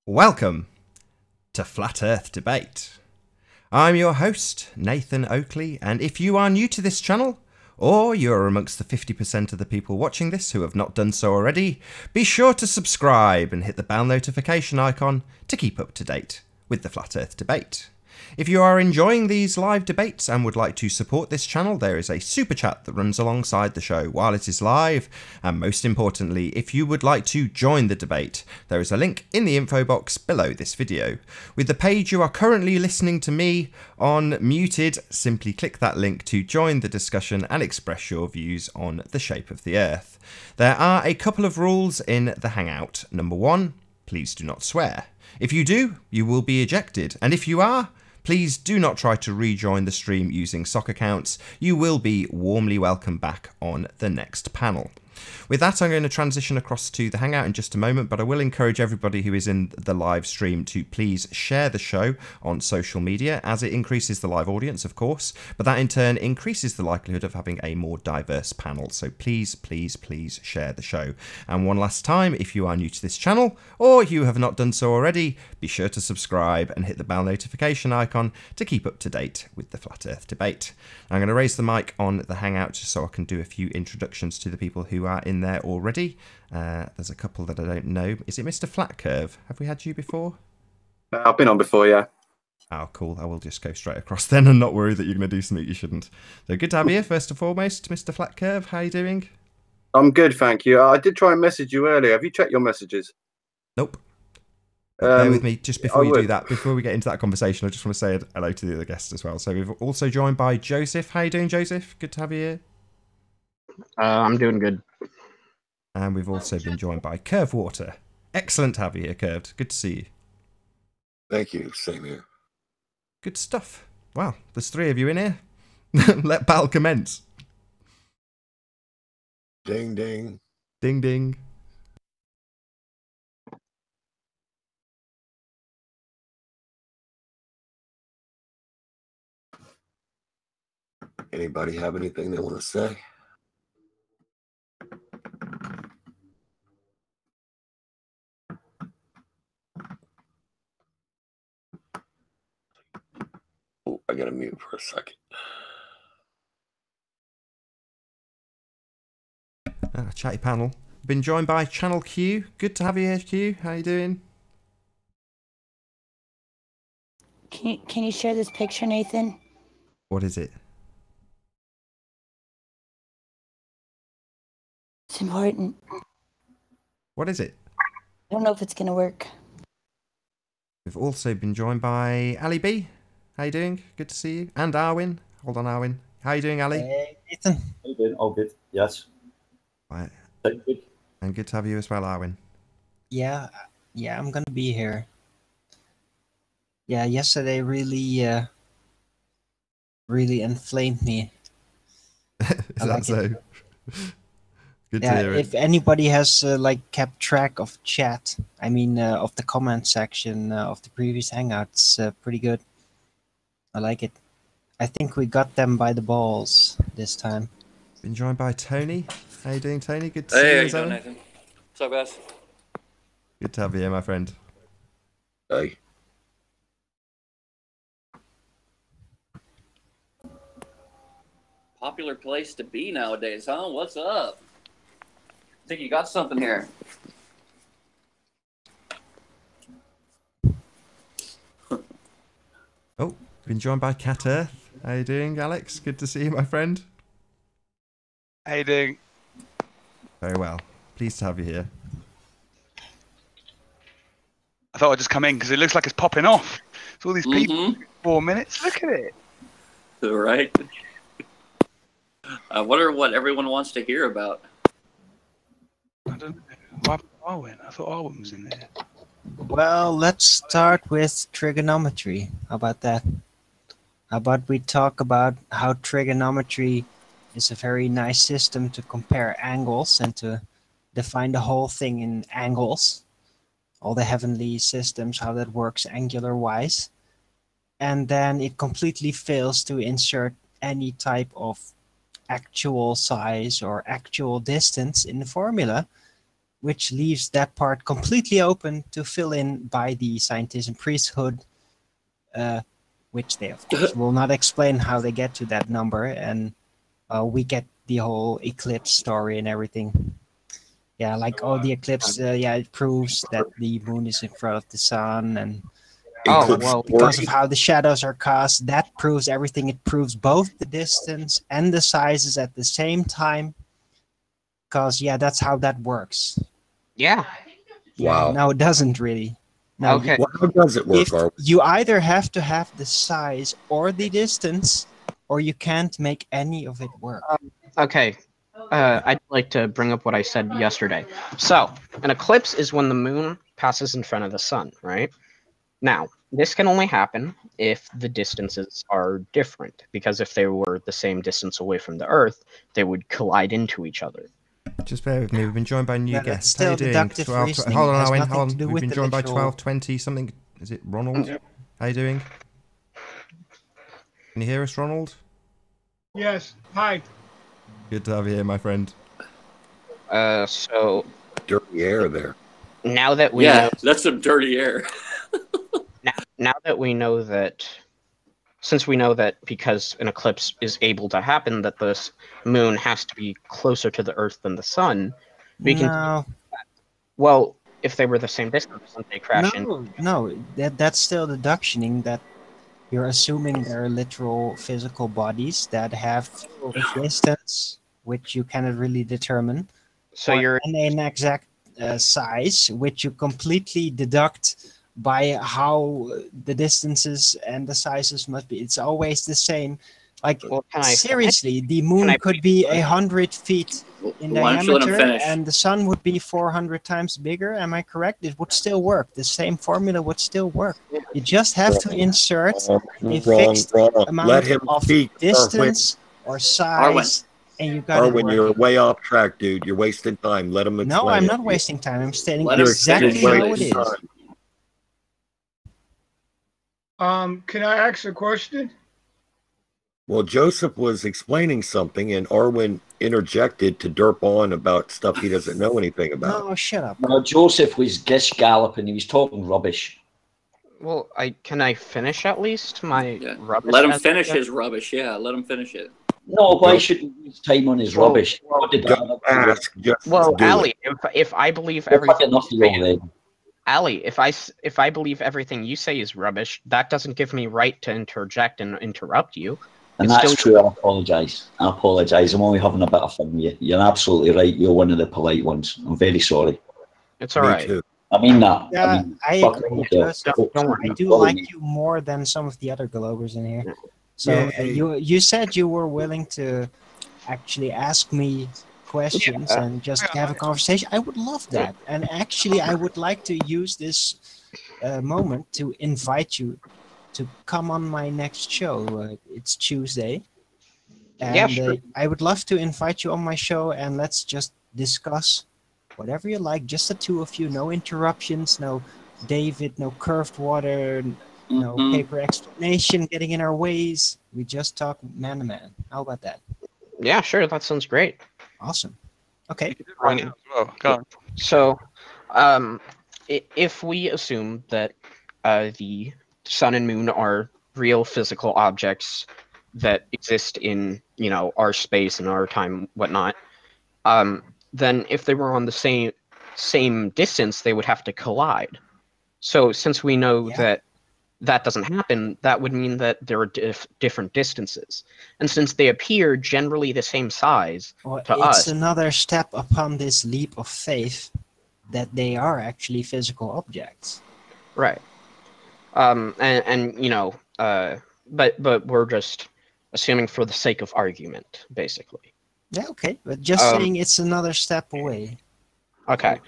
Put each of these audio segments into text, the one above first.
Welcome to Flat Earth Debate. I'm your host, Nathan Oakley, and if you are new to this channel, or you're amongst the 50% of the people watching this who have not done so already, be sure to subscribe and hit the bell notification icon to keep up to date with the Flat Earth Debate. If you are enjoying these live debates and would like to support this channel, there is a super chat that runs alongside the show while it is live. And most importantly, if you would like to join the debate, there is a link in the info box below this video. With the page you are currently listening to me on muted, simply click that link to join the discussion and express your views on the shape of the Earth. There are a couple of rules in the Hangout. Number one, please do not swear. If you do, you will be ejected. And if you are, please do not try to rejoin the stream using sock accounts. You will be warmly welcomed back on the next panel. With that, I'm going to transition across to the Hangout in just a moment, but I will encourage everybody who is in the live stream to please share the show on social media, as it increases the live audience, of course, but that in turn increases the likelihood of having a more diverse panel. So please, please, please share the show. And one last time, if you are new to this channel, or you have not done so already, be sure to subscribe and hit the bell notification icon to keep up to date with the Flat Earth Debate. I'm going to raise the mic on the Hangout just so I can do a few introductions to the people who are in there already. There's a couple that I don't know. Is it Mr. Flat Curve? Have we had you before? I've been on before, yeah. Oh, cool. I will just go straight across then and not worry that you're going to do something you shouldn't. So good to have you, first and foremost, Mr. Flat Curve. How are you doing? I'm good, thank you. I did try and message you earlier. Have you checked your messages? Nope. Bear with me just before you do that. Before we get into that conversation, I just want to say hello to the other guests as well. So we've also joined by Joseph. How are you doing, Joseph? Good to have you here. I'm doing good. And we've also been joined by Curve Water. Excellent to have you here, Curved. Good to see you. Thank you. Same here. Good stuff. Wow, there's three of you in here. Let battle commence. Ding, ding. Ding, ding. Anybody have anything they want to say? Oh, I gotta mute for a second. Chatty panel. Been joined by Channel Q. Good to have you here, Q. How you doing? Can you share this picture, Nathan? What is it? It's important. What is it? I don't know if it's gonna work. We've also been joined by Ali B. How you doing? Good to see you. And Arwin. Hold on, Arwin. How you doing, Ali? Hey, Nathan. How you doing? All good. Yes. Right. Good. And good to have you as well, Arwin. Yeah, I'm gonna be here. Yeah, yesterday really inflamed me. Is that so? Good to hear it. If anybody has like kept track of chat, I mean of the comment section of the previous hangouts, pretty good. I like it. I think we got them by the balls this time. Been joined by Tony. How you doing, Tony? Good to see you. Hey, how you doing, Nathan? What's up, guys? Good to have you here, my friend. Hey. Popular place to be nowadays, huh? What's up? Think you got something here? Oh, been joined by Cat Earth. How you doing, Alex? Good to see you, my friend. How you doing? Very well. Pleased to have you here. I thought I'd just come in because it looks like it's popping off. It's all these people. 4 minutes. Look at it. Right. I wonder what everyone wants to hear about. I don't know. What happened to Arwen? I thought Arwen was in there. Well, let's start with trigonometry. How about that? How about we talk about how trigonometry is a very nice system to compare angles and to define the whole thing in angles. All the heavenly systems, how that works angular-wise. And then it completely fails to insert any type of actual size or actual distance in the formula. which leaves that part completely open to fill in by the scientists and priesthood, which they of course will not explain how they get to that number, and we get the whole eclipse story and everything. Yeah, like the eclipse. Yeah, it proves that the moon is in front of the sun, and because of how the shadows are cast, that proves everything. It proves both the distance and the sizes at the same time. Because that's how that works. Yeah. Wow. No, it doesn't really. No, Okay. How does it work? You either have to have the size or the distance, or you can't make any of it work. Okay. I'd like to bring up what I said yesterday. So, an eclipse is when the moon passes in front of the sun, right? Now, this can only happen if the distances are different, because if they were the same distance away from the Earth, they would collide into each other. Just bear with me. We've been joined by new guests. How Still you doing? deductive 12, reasoning. hold on, It has Owen. nothing Hold to on. do We've with been the joined by literal- 1220 something. Is it Ronald? How you doing? Can you hear us, Ronald? Yes. Hi. Good to have you here, my friend. So Dirty air there. now that we Yeah, know, that's some dirty air. now that we know that, since we know that because an eclipse is able to happen, that the moon has to be closer to the Earth than the sun, we can. No, Well, if they were the same distance, wouldn't they crash in? no. That's still deductioning. That you're assuming there are literal physical bodies that have a distance which you cannot really determine. So you're and an exact size, which you completely deduct by how the distances and the sizes must be. It's always the same. Like, seriously, the moon could be 100 feet in Why don't you let him diameter, finish? and the sun would be 400 times bigger. Am I correct? It would still work. The same formula would still work. You just have to insert a fixed amount Let him of speak, distance or size, and you got it Arwen, working. you're way off track, dude. You're wasting time. Let him explain. No, I'm it. not wasting time. I'm stating Let him exactly finish. how it is. Can I ask a question? Well, Joseph was explaining something, and Arwen interjected to derp on about stuff he doesn't know anything about. No, shut up. No, Joseph was gish galloping. He was talking rubbish. Well, can I finish at least my rubbish? Let him finish his rubbish. Yeah, let him finish it. No, why should he use time on his rubbish? What did Don't ask, just Well, do Ali, it. if I believe You're fucking everything, nothing wrong then. Ali, if I believe everything you say is rubbish, that doesn't give me right to interject and interrupt you. And It's that's still- true. I apologise. I apologise. I'm only having a bit of fun with you. You're absolutely right. You're one of the polite ones. I'm very sorry. It's all right. I mean that. Yeah, I fuck agree. yourself. I do like you more than some of the other Globers in here. So you said you were willing to actually ask me questions and just have a conversation. I would love that. And actually, I would like to use this moment to invite you to come on my next show. It's Tuesday. And Yeah, sure. I would love to invite you on my show, and let's just discuss whatever you like, just the two of you, no interruptions, no David, no curved water, no paper explanation getting in our ways. We just talk man to man. How about that? Yeah, sure. That sounds great. Awesome. Okay. Right now as well. Go on. So, if we assume that the sun and moon are real physical objects that exist in, our space and our time, whatnot, then if they were on the same distance, they would have to collide. So since we know that doesn't happen, that would mean that there are different distances. And since they appear generally the same size to It's us, another step upon this leap of faith that they are actually physical objects. right? But we're just assuming for the sake of argument, basically. Yeah, okay. But just saying it's another step away. Okay.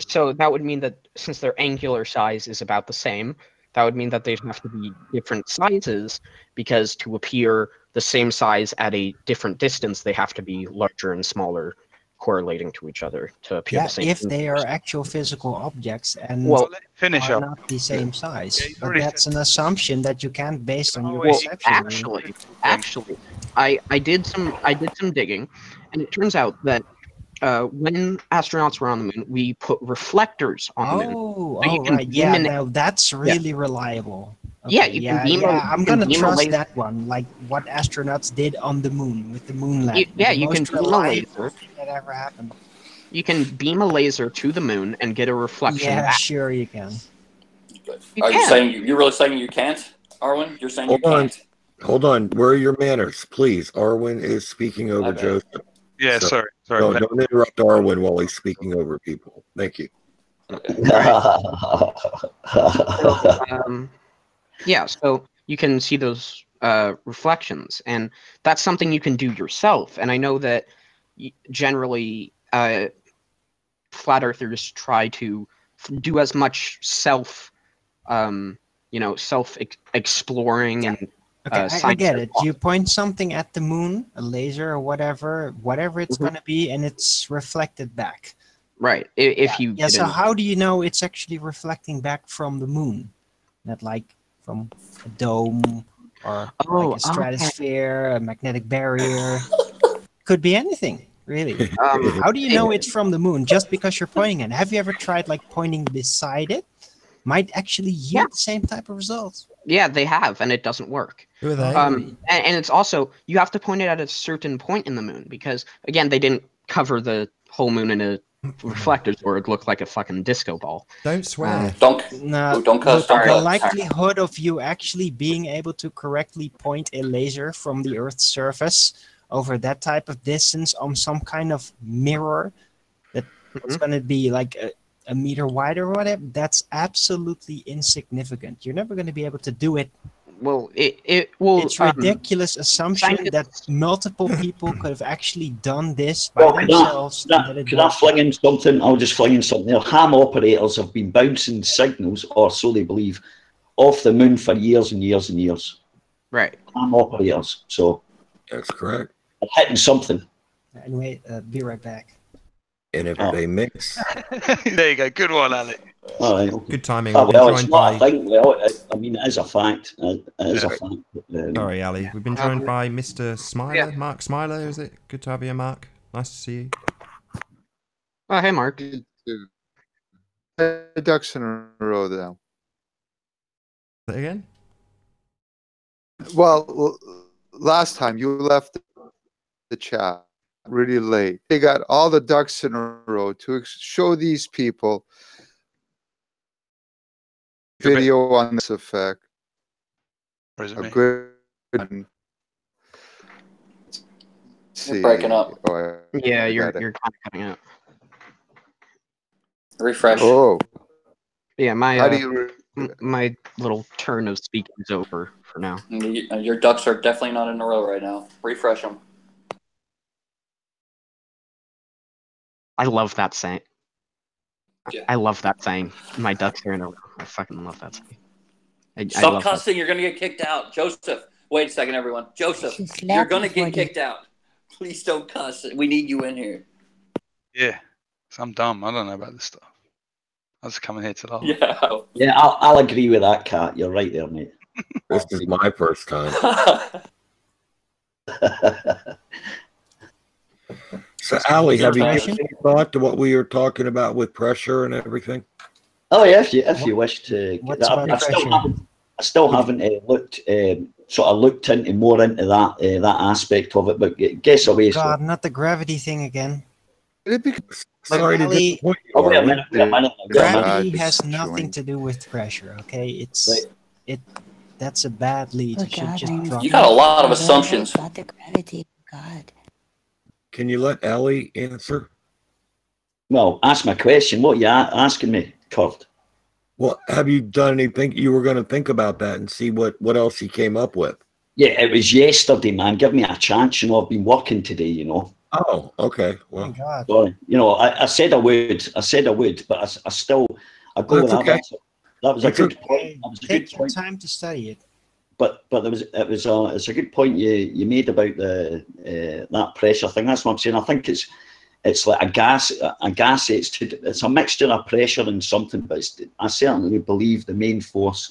So that would mean that since their angular size is about the same, that would mean that they'd have to be different sizes, because to appear the same size at a different distance, they have to be larger and smaller, correlating to each other to appear Yeah, the same. if they are actual physical objects and Well, finish are up. not the same size. Yeah, he's But already that's an assumption that you can't base on your Well, perception. actually, I did some digging, and it turns out that when astronauts were on the moon, we put reflectors on the moon. Oh, So you can right. beam Yeah, an- now that's really reliable. Yeah, Okay, you can beam a- I'm you can gonna beam a trust laser- that one, like what astronauts did on the moon with the moon landing. Yeah, The you can most beam a reliable laser. thing that ever happened. You can beam a laser to the moon and get a reflection Yeah, back. sure you can. Are you saying you're really saying you can't, Arwen? You're saying you can't? Hold on. Where are your manners, please? Arwen is speaking over Okay. Joseph. Yeah, sorry. Don't interrupt Arwen while he's speaking over people. Thank you. Yeah, so you can see those reflections, and that's something you can do yourself. And I know that generally flat earthers try to do as much self-exploring and Okay, I science get as it. You point something at the moon, a laser or whatever it's Mhm. going to be, and it's reflected back. Right. If you Yeah, so didn't- how do you know it's actually reflecting back from the moon? Not like from a dome or like a stratosphere, a magnetic barrier. Could be anything, really. How do you know it's from the moon just because you're pointing at it? Have you ever tried like pointing beside it? Might actually yield the same type of results. Yeah, they have, and it doesn't work. Who are they? And it's also, you have to point it at a certain point in the moon because, again, they didn't cover the whole moon in a reflectors or it looked like a fucking disco ball. Don't swear. Don't cuss, don't the cuss. likelihood of you actually being able to correctly point a laser from the Earth's surface over that type of distance on some kind of mirror that's going to be like a meter wide or whatever, that's absolutely insignificant. You're never going to be able to do it. Well, it's ridiculous assumption that multiple people could have actually done this by Well, themselves. could I fling in something? I'll just fling in something there. Ham operators have been bouncing signals, or so they believe, off the moon for years and years and years. Right. Ham operators. So that's correct. Hitting something. Anyway, be right back. And if they mix, there you go. Good one, Ali. All right. Okay. Good timing. Oh, We've been well, it's joined not a by. thing. Well, I mean, it is a fact. It is a fact. Sorry, Ali. We've been joined by Mr. Smiler, Mark Smiler. Is it? Good to have you, Mark. Nice to see you. Oh, hey, Mark. Ducks in a row now. Say again? Well, last time you left the chat really late. They got all the ducks in a row to show these people video on this effect. Or is it A me? good. You're breaking up. Yeah, you're kind of cutting out. Refresh. Oh. Yeah, my How do you my little turn of speaking is over for now. Your ducks are definitely not in a row right now. Refresh them. I love that saying. Yeah. I love that saying. My ducks are in a row. I fucking love that saying. I Stop love cussing. You're going to get kicked out. Joseph. Wait a second, everyone. Joseph, She's you're going to laughing get for you. kicked out. Please don't cuss. We need you in here. Yeah. 'Cause I'm dumb. I don't know about this stuff. I was coming here to laugh. Yeah. Yeah, I'll agree with that, Kat. You're right there, mate. this is my first time. So, Ali, have you given any thought to what we were talking about with pressure and everything? Oh yeah, if you wish to, What's about I still haven't looked into more into that aspect of it. But guess away. So. God, not the gravity thing again. Sorry to Ali, disappoint you. Oh, wait a Arwen. minute, wait a minute. Gravity has nothing to do with pressure, okay? That's a bad lead. Oh, You should God, just I'm drop You got a it. lot of assumptions. About the gravity. God. Can you let Ellie answer? Well, ask my question. What are you asking me, Kurt? Well, have you done anything? You were going to think about that and see what else he came up with. Yeah, it was yesterday, man. Give me a chance. I've been working today, Oh, okay. Oh my Well, God. Sorry. I said I would, but I go with that. okay. That was a That's good okay. point. That was a good Take your point. time to study it. But it's a good point you made about the that pressure thing. That's what I'm saying. I think it's like a gas. It's a mixture of pressure and something. But I certainly believe the main force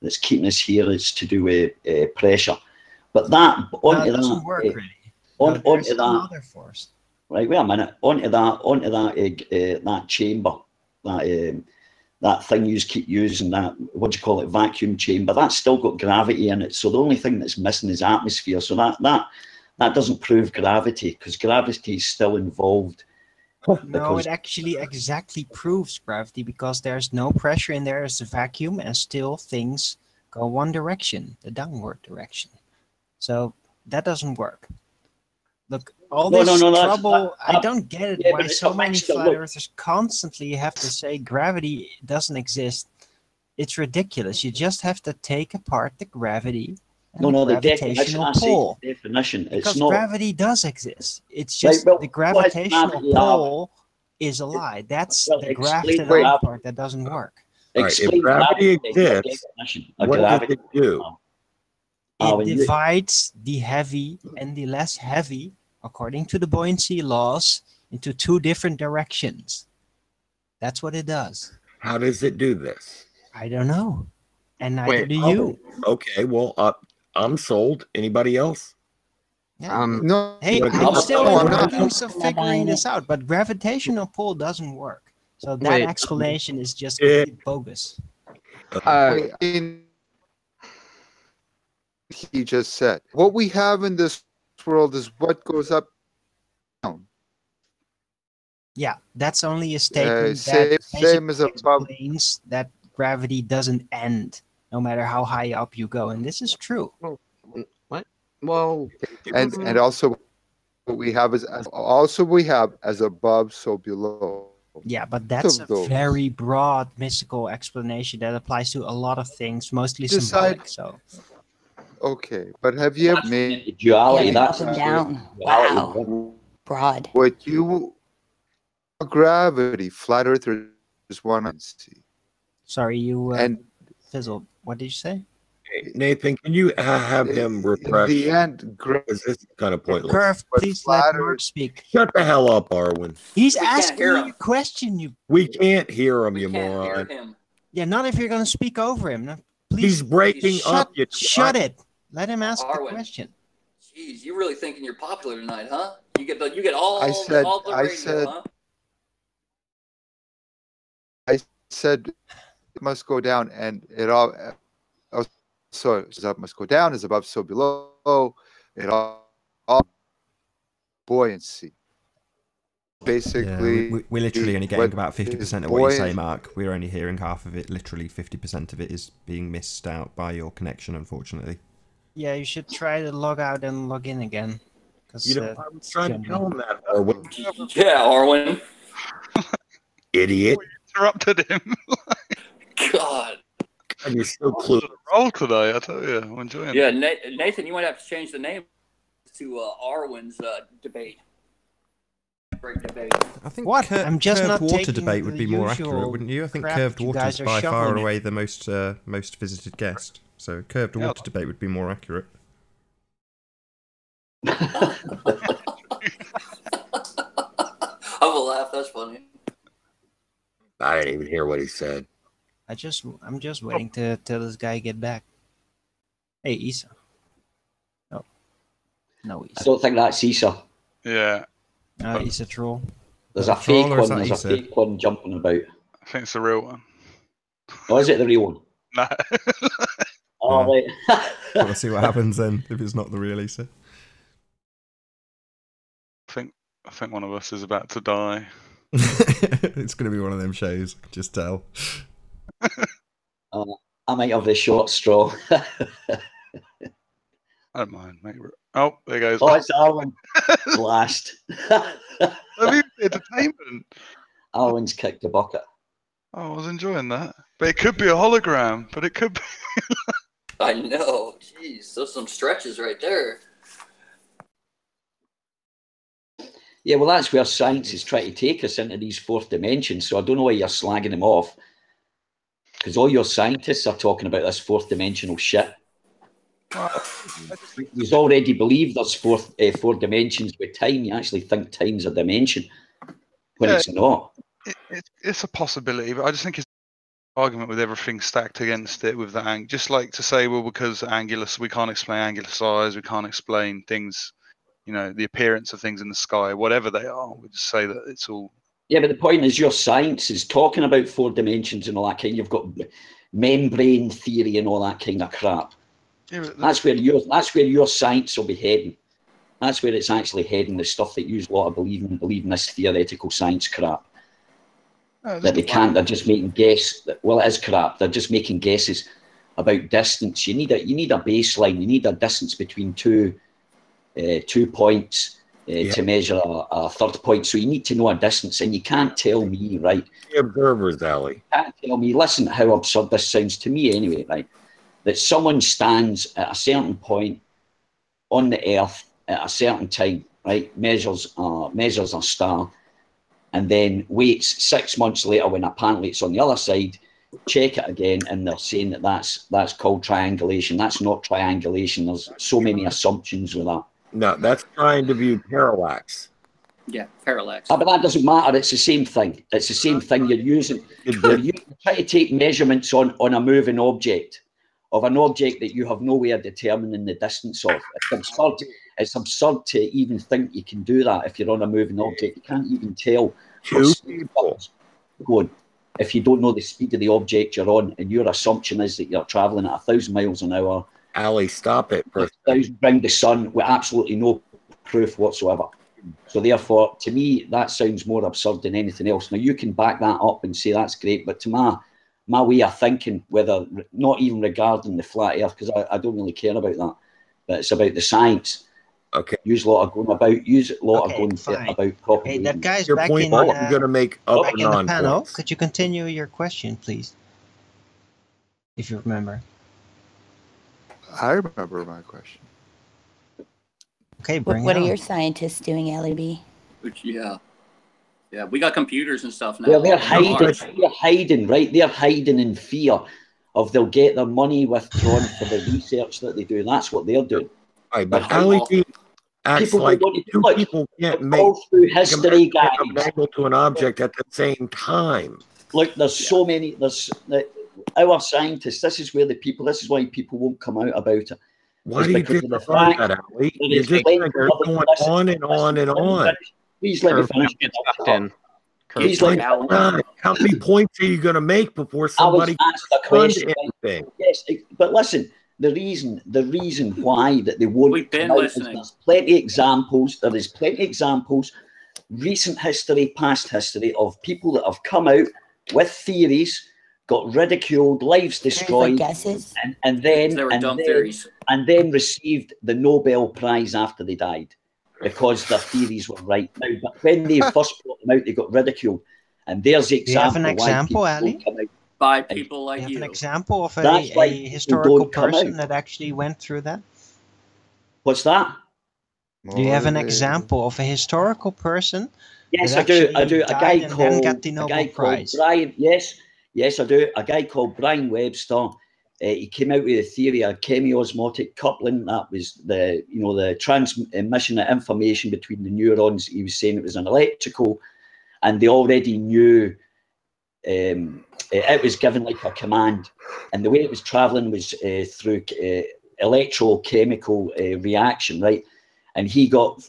that's keeping us here is to do with pressure. But that No, it doesn't work really. onto There's some that. other force. Right, wait a minute. Onto that chamber, that thing you keep using, that, what do you call it, vacuum chamber. That's still got gravity in it. So the only thing that's missing is atmosphere. So that doesn't prove gravity, because gravity is still involved. No, it actually exactly proves gravity, because there's no pressure in there as a vacuum, and still things go one direction, the downward direction. So that doesn't work. Look, all this trouble, I don't get it, why so many flat earthers constantly have to say gravity doesn't exist. It's ridiculous. You just have to take apart the gravity and the gravitational pull. Definition. Because gravity does exist. It's just the gravitational pull is a lie. That's the grafted on part that doesn't work. Right, if gravity exists, what does it do? It divides the heavy and the less heavy, according to the buoyancy laws, into two different directions. That's what it does. How does it do this? I don't know. And neither do you. Okay, well, I'm sold. Anybody else? Yeah. No. Hey, I'm still in the process of figuring this out, but gravitational pull doesn't work. So that explanation is just bogus. He just said, what we have in this world is what goes up down. Yeah, that's only a statement same as above. Explains that gravity doesn't end no matter how high up you go, and this is true. What? Well, and also what we have is as above, so below. Yeah, but that's a very broad mystical explanation that applies to a lot of things, mostly symbolic. So. Okay, but have you ever made duality? Up and down. Wow, broad. What you gravity, flat earthers want to see. Sorry, you and fizzled. What did you say? Nathan, can you have him refresh? The end, this is kind of pointless. Curve, please let Mark speak. Shut the hell up, Arwen. He's asking you a question. We can't hear him, you moron. Yeah, not if you're going to speak over him. No, please. He's breaking up. Shut it. Let him ask the question. Jeez, you're really thinking you're popular tonight, huh? You get all the radio, huh? I said it must go down, and it all. So it's up must go down, is above, so below. It all buoyancy. Basically, yeah, we're literally only getting about 50% of what you say, Mark. We're only hearing half of it. Literally 50% of it is being missed out by your connection, unfortunately. Yeah, you should try to log out and log in again. You know, I was trying to tell him that, Arwen. Yeah, Arwen. Idiot. Interrupted him. God. And you're so clueless. Roll today, I tell you. I'm enjoying it. Yeah, Nathan, you might have to change the name to Arwen's debate. Great debate. I think I'm just curved not water taking debate would be more accurate, wouldn't you? I think curved water is by far away the most visited guest. So curved water debate would be more accurate. I will laugh. That's funny. I didn't even hear what he said. I'm just waiting to this guy get back. Hey, Isa. No, Isa. I don't think that's Isa. Yeah. Isa troll. There's a fake one. There's a fake one jumping about. I think it's the real one. Oh, is it the real one? No. Oh, right. We'll see what happens then if it's not the real Isa. I think one of us is about to die. It's going to be one of them shows. I can just tell. I might have the short straw. I don't mind, mate. Oh, there goes. Oh, it's Arwen. Last. Entertainment. Arwen's kicked the bucket. Oh, I was enjoying that. But it could be a hologram. But it could be. I know. Jeez, those some stretches right there. Yeah, well, that's where science is trying to take us into these fourth dimensions. So I don't know why you're slagging them off. Because all your scientists are talking about this fourth dimensional shit. You already believe there's four dimensions with time. You actually think time's a dimension when it's not. It's a possibility, but I just think it's an argument with everything stacked against it with that. Just like to say, well, because we can't explain angular size, we can't explain things you know, the appearance of things in the sky, whatever they are. We just say that it's all. Yeah, but the point is, your science is talking about 4 dimensions and all that kind. You've got membrane theory and all that kind of crap. Yeah, that's where your science will be heading. That's where it's actually heading. The stuff that you lot of believe in this theoretical science crap. That they can't. They're just making guess. Well, it is crap. They're just making guesses about distance. You need a baseline. You need a distance between two points to measure a third point. So you need to know a distance, and you can't tell me, right? The observer's alley. You can't tell me. Listen, how absurd this sounds to me, anyway, right? That someone stands at a certain point on the Earth at a certain time, right? Measures a star, and then waits 6 months later when apparently it's on the other side. Check it again, and they're saying that that's called triangulation. That's not triangulation. There's so many assumptions with that. No, that's trying to view parallax. Yeah, parallax. But that doesn't matter. It's the same thing. It's the same thing you're using. You try to take measurements on a moving object, of an object that you have no way of determining the distance of. It's absurd. It's absurd to even think you can do that if you're on a moving object. You can't even tell going if you don't know the speed of the object you're on, and your assumption is that you're traveling at 1,000 miles an hour. Ali, stop it. 1,000 around the sun with absolutely no proof whatsoever. So therefore, to me, that sounds more absurd than anything else. Now, you can back that up and say that's great, but to my way of thinking, whether not even regarding the flat earth, because I don't really care about that, but it's about the science. Okay. Use a lot of going about proper. Hey, that guy's your back point, in. you're going to make up back or in the non panel. points. Could you continue your question, please? If you remember. I remember my question. Okay, bring What it are on. your scientists doing, LEB? Yeah, we got computers and stuff now. Well, they're hiding, right? They're hiding in fear of they'll get their money withdrawn for the research that they do. That's what they're doing. Right, but LED acts People like don't two people can't make go through history, guys. an angle to an object at the same time. Look, there's so many. Our scientists. This is why people won't come out about it. Why do you disregard that, Ali? You're just going on and on and on. Please let me finish. Please let me finish. How many points are you going to make before somebody asked a question? anything? Yes, but listen. The reason why that they won't. We've been listening. There's plenty of examples. There is plenty of examples, recent history, past history, of people that have come out with theories, got ridiculed, lives destroyed, and then received the Nobel Prize after they died because their theories were right. Now, but when they first brought them out, they got ridiculed, and there's the example. Do you have an example, Ali? By people like you. Do you have an example of a historical person that actually went through that? What's that? Do you have an example of a historical person? Yes, I do. A guy called Brian. Yes, I do. A guy called Brian Webster. He came out with a theory of chemiosmotic coupling. That was the transmission of information between the neurons. He was saying it was an electrical, and they already knew. It was given like a command, and the way it was traveling was through electrochemical reaction, right? And he got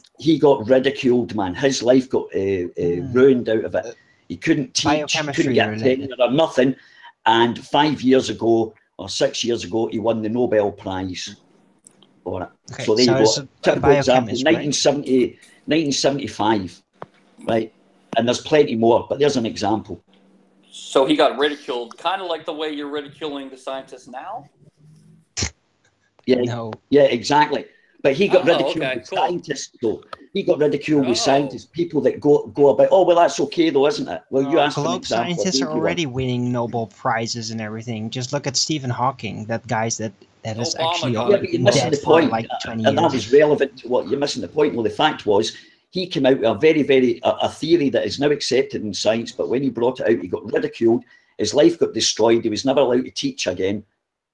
ridiculed, man. His life got ruined out of it. He couldn't teach, couldn't get tenure or nothing. And 5 years ago or 6 years ago, he won the Nobel Prize for it. Okay, so there you go. Typical example, 1975, right? And there's plenty more, but there's an example. So he got ridiculed, kind of like the way you're ridiculing the scientists now? Yeah, yeah, exactly. But he got ridiculed with scientists, though. He got ridiculed with scientists, people that go about, oh, well, that's okay, though, isn't it? Well, you asked globe scientists are already winning Nobel Prizes and everything. Just look at Stephen Hawking, that guy's that is actually dead for like 20 years. And that was relevant to what you're missing the point. Well, the fact was, he came out with a a theory that is now accepted in science, but when he brought it out, he got ridiculed. His life got destroyed. He was never allowed to teach again.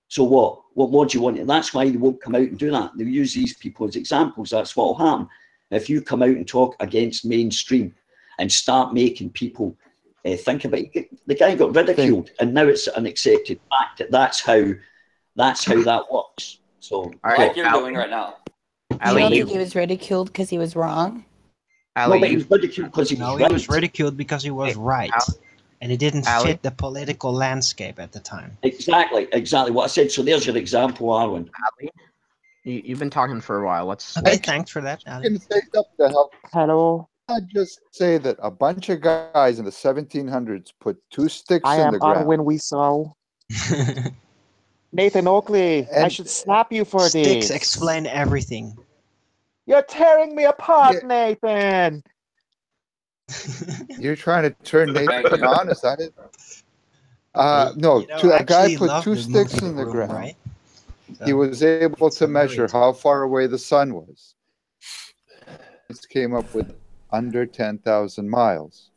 So what? What more do you want? And that's why they won't come out and do that. They'll use these people as examples. That's what will happen. If you come out and talk against mainstream and start making people think about it, the guy got ridiculed, and now it's an accepted fact that that's how that works. So like you're doing right now. You don't Ali, think he was ridiculed because he was wrong? No, Ali, but he was ridiculed because he No, was he right. was ridiculed because he was right, and it didn't Ali? fit the political landscape at the time. Exactly what I said. So there's your example, Arwen. Ali, you've been talking for a while. Let's. Okay, thanks for that, Ali. Can say something to help. Hello, Not just say that a bunch of guys in the 1700s put 2 sticks I in am the ground. Arwen Weasel. Nathan Oakley, I And should slap you for Sticks this. explain everything. You're tearing me apart, Nathan. You're trying to turn Thank Nathan you. on, is that it? No, You know, a I guy actually put love 2 the sticks movie in the Room, ground. right? He was able to measure hilarious. how far away the sun was. It came up with under 10,000 miles.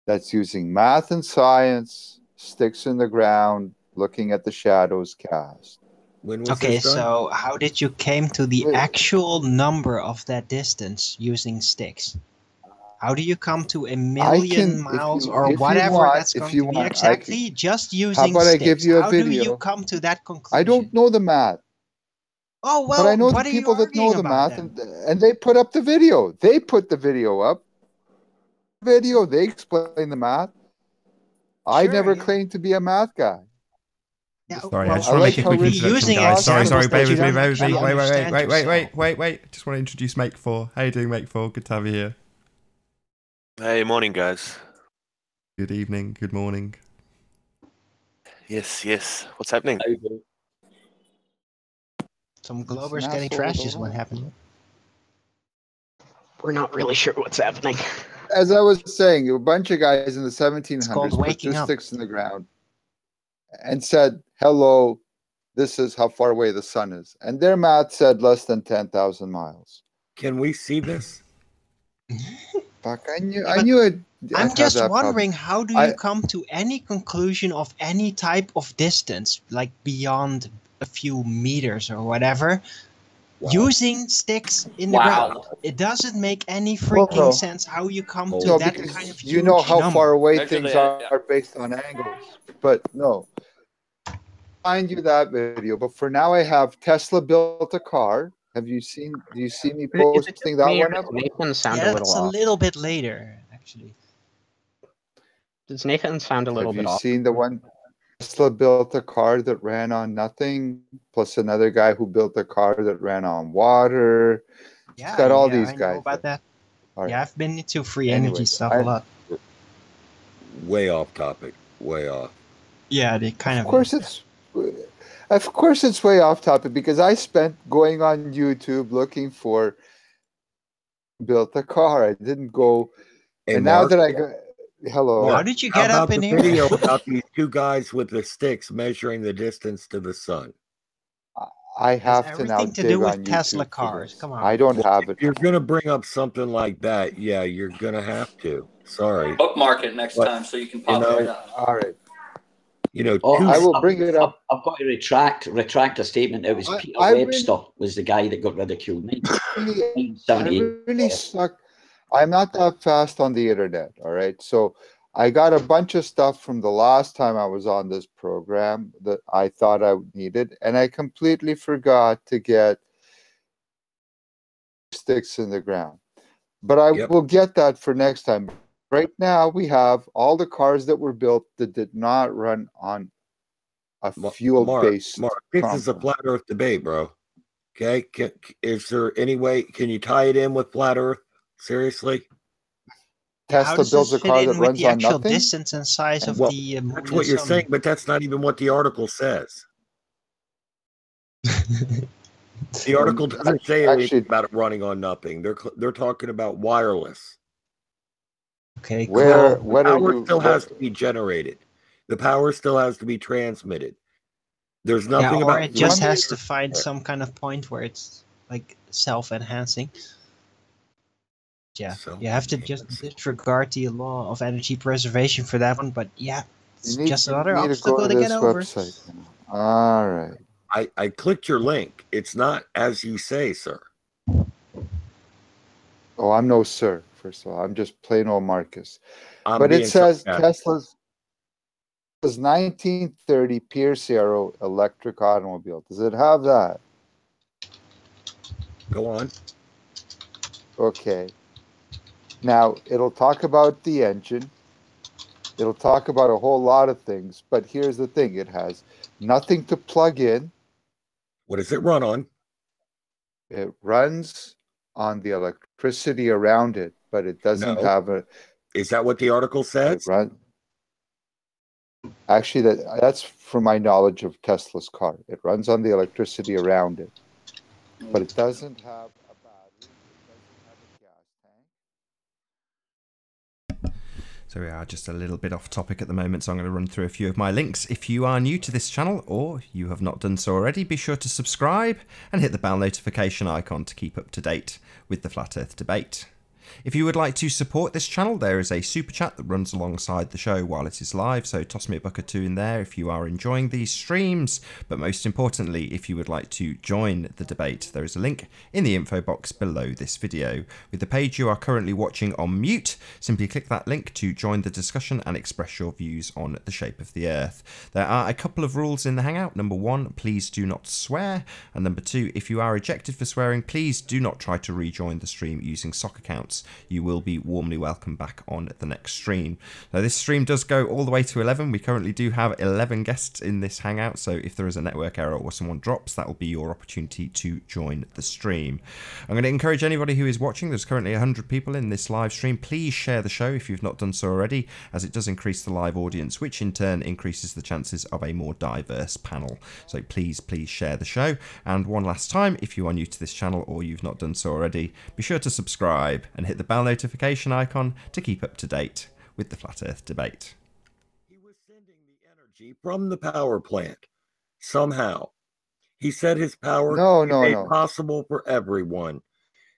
That's using math and science, sticks in the ground, looking at the shadows cast. When was Okay, this done? so how did you came to the actual number of that distance using sticks? How do you come to a million miles or whatever that's going to be exactly? Just using How about I sticks. give you a How do video? you come to that conclusion? I don't know the math. Oh, well, but I know what the are you people that know arguing the about math, then? and they put up the video. They put the video up. Video, they explain the math. I Sure, never yeah. claimed to be a math guy. Yeah, Sorry, I well, just want to make a you quick should be introduction, using guys. Sorry, examples bear that you with me, don't bear with me. actually understand yourself. Wait. Just want to introduce Make 4. How you doing, Make 4? Good to have you here. Hey, morning, guys. Good evening, good morning. Yes. What's happening? Some Globers Some getting asshole trashed is over what there. happened. We're not really sure what's happening. As I was saying, a bunch of guys in the 1700s called put waking 2 up. sticks in the ground and said, hello, this is how far away the sun is. And their math said less than 10,000 miles. Can we see this? Fuck, I knew it. I'm I'd have just that wondering, problem. how do you come to any conclusion of any type of distance, like beyond a few meters or whatever, using sticks in the ground? It doesn't make any freaking no. sense how you come to No, that because kind of huge you know how number. far away Actually, things yeah. are based on angles. But no. Find you that video. But for now, I have Tesla built a car. Have you seen? Do you see me Is it just posting that me or one up? does Nathan sound Yeah, a little that's a off? little bit later, actually. Does Nathan sound a little Have bit you off? seen the one? Tesla built a car that ran on nothing, plus another guy who built a car that ran on water. Yeah, It's got all yeah, these I know guys. about that. All right. Yeah, I've been into free energy Anyways, stuff a lot. Way off topic. Way off. Yeah, they kind of. Of course, it's way off topic because I spent going on YouTube looking for built a car. I didn't go, Hey, and now Mark? that I go, hello. How did you How get up about in the here? video about these 2 guys with the sticks measuring the distance to the sun? I have to now everything to dig do with on Tesla YouTube for cars. this. Come on. I don't have it. If you're gonna bring up something like that, yeah, you're gonna have to. Sorry. Bookmark it next But, time so you can pop know, right up. All right. You know, I will bring it up. I've got to retract a statement. It was Peter Webster was the guy that got ridiculed. I really suck. I'm not that fast on the internet. All right. So I got a bunch of stuff from the last time I was on this program that I thought I needed, and I completely forgot to get sticks in the ground. But I will get that for next time. Right now, we have all the cars that were built that did not run on a fuel-based. Mark, this is a flat Earth debate, bro. Okay, is there any way? Can you tie it in with flat Earth? Seriously? How Tesla does builds this a fit car in that with runs the on actual nothing. distance and size of Well, the moon that's and what you're sun? saying, but that's not even what the article says. The article doesn't say anything about it running on nothing. They're talking about wireless. Okay, Where cool. what The are power you? still has to be generated. The power still has to be transmitted. There's nothing Yeah, or about it just running has to find some kind of point where it's like self-enhancing. Yeah, you have to just disregard the law of energy preservation for that one, but yeah, it's just another obstacle to get over. Website. All right. I clicked your link. It's not as you say, sir. Oh, I'm no sir. First of all, I'm just plain old Marcus. I'm but it being says sarcastic. Tesla's 1930 Pierce Arrow electric automobile. Does it have that? Go on. Okay. Now, it'll talk about the engine. It'll talk about a whole lot of things, but here's the thing. It has nothing to plug in. What does it run on? It runs on the electricity around it, but it doesn't have a... Is that what the article says? Actually, that's from my knowledge of Tesla's car. It runs on the electricity around it, but it doesn't have a battery. It doesn't have a gas tank. So we are just a little bit off topic at the moment, so I'm going to run through a few of my links. If you are new to this channel, or you have not done so already, be sure to subscribe and hit the bell notification icon to keep up to date with the Flat Earth debate. If you would like to support this channel, there is a super chat that runs alongside the show while it is live, so toss me a buck or two in there if you are enjoying these streams. But most importantly, if you would like to join the debate, there is a link in the info box below this video. With the page you are currently watching on mute, simply click that link to join the discussion and express your views on the shape of the Earth. There are a couple of rules in the Hangout. Number 1, please do not swear. And number 2, if you are ejected for swearing, please do not try to rejoin the stream using sock accounts. You will be warmly welcome back on the next stream. Now, this stream does go all the way to 11. We currently do have 11 guests in this Hangout, so if there is a network error or someone drops, that will be your opportunity to join the stream. I'm going to encourage anybody who is watching, there's currently 100 people in this live stream, please share the show if you've not done so already, as it does increase the live audience, which in turn increases the chances of a more diverse panel. So please share the show. And one last time, if you are new to this channel or you've not done so already, be sure to subscribe and hit the bell notification icon to keep up to date with the Flat Earth debate. He was sending the energy from the power plant somehow. He said his power made possible for everyone.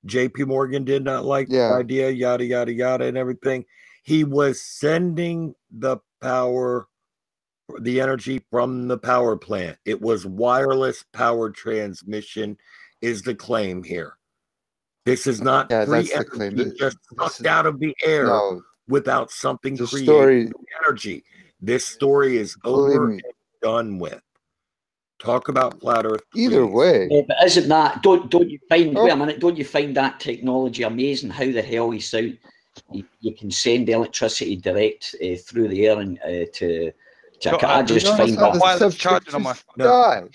JP Morgan did not like the idea, yada, yada, yada, and everything. He was sending the power, the energy from the power plant. It was wireless power transmission is the claim here. This is not free energy just sucked out of the air without something creating energy. This story is over and done with. Talk about flat Earth. Either way. Yeah, but isn't that, don't you find, wait a minute, don't you find that technology amazing? How the hell you can send electricity direct through the air and I just find that. Wireless charging on my phone.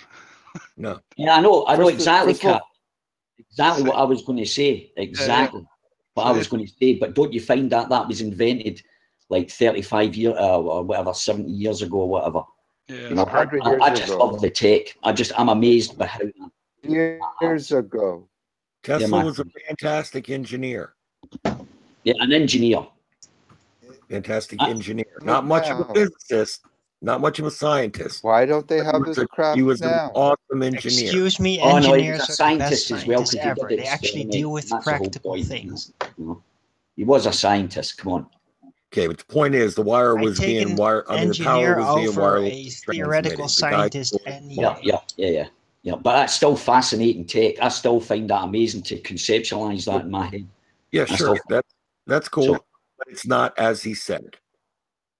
No. Yeah, I know exactly, Cap. Exactly what I was going to say. Exactly what I was going to say. But don't you find that was invented like 35 years or whatever, 70 years ago or whatever? Yeah. You know, I just love the tech. I'm amazed by how years ago. Tesla was a fantastic engineer. Yeah, an engineer. Fantastic engineer. Not much of a physicist. Not much of a scientist. Why don't they have this crap He was now? an awesome engineer. Excuse me, no, engineers he's a are scientist the best as well. scientists ever. They actually deal with practical things. You know? He was a scientist. Come on. Okay, but the point is, the wire was being wired. I mean, the power was being wireless. A theoretical scientist. Yeah. But that's still fascinating tech. I still find that amazing to conceptualize that in my head. Yeah, sure. That's cool. But it's not as he said.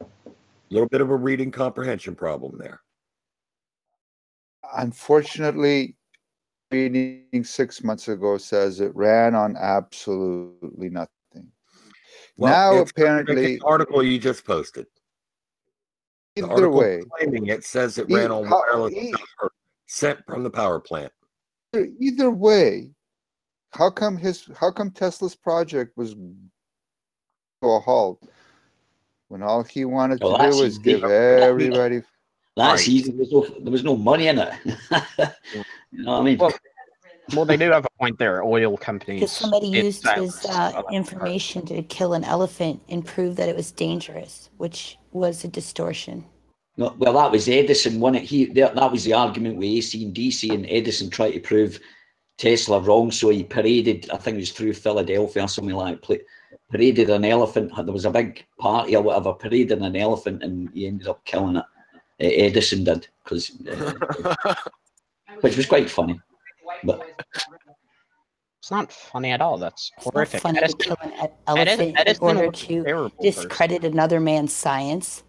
A little bit of a reading comprehension problem there. Unfortunately, reading 6 months ago says it ran on absolutely nothing. Well, now apparently, the article you just posted. Either way, claiming it says it ran on wireless power sent from the power plant. Either way, how come Tesla's project was to a halt when all he wanted to do was give everybody? That's easy. There was no money in it. You know what I mean? Well, they do have a point there. Oil companies. Because somebody used his information to kill an elephant and prove that it was dangerous, which was a distortion. No, well, that was Edison. That was the argument with AC and DC, and Edison tried to prove Tesla wrong. So he paraded, I think it was through Philadelphia or something like that, paraded an elephant. There was a big party or whatever, paraded an elephant, and he ended up killing it. Edison did, which was quite funny. But it's not funny at all. That's horrific. It's not funny to kill an elephant in order to discredit another man's science.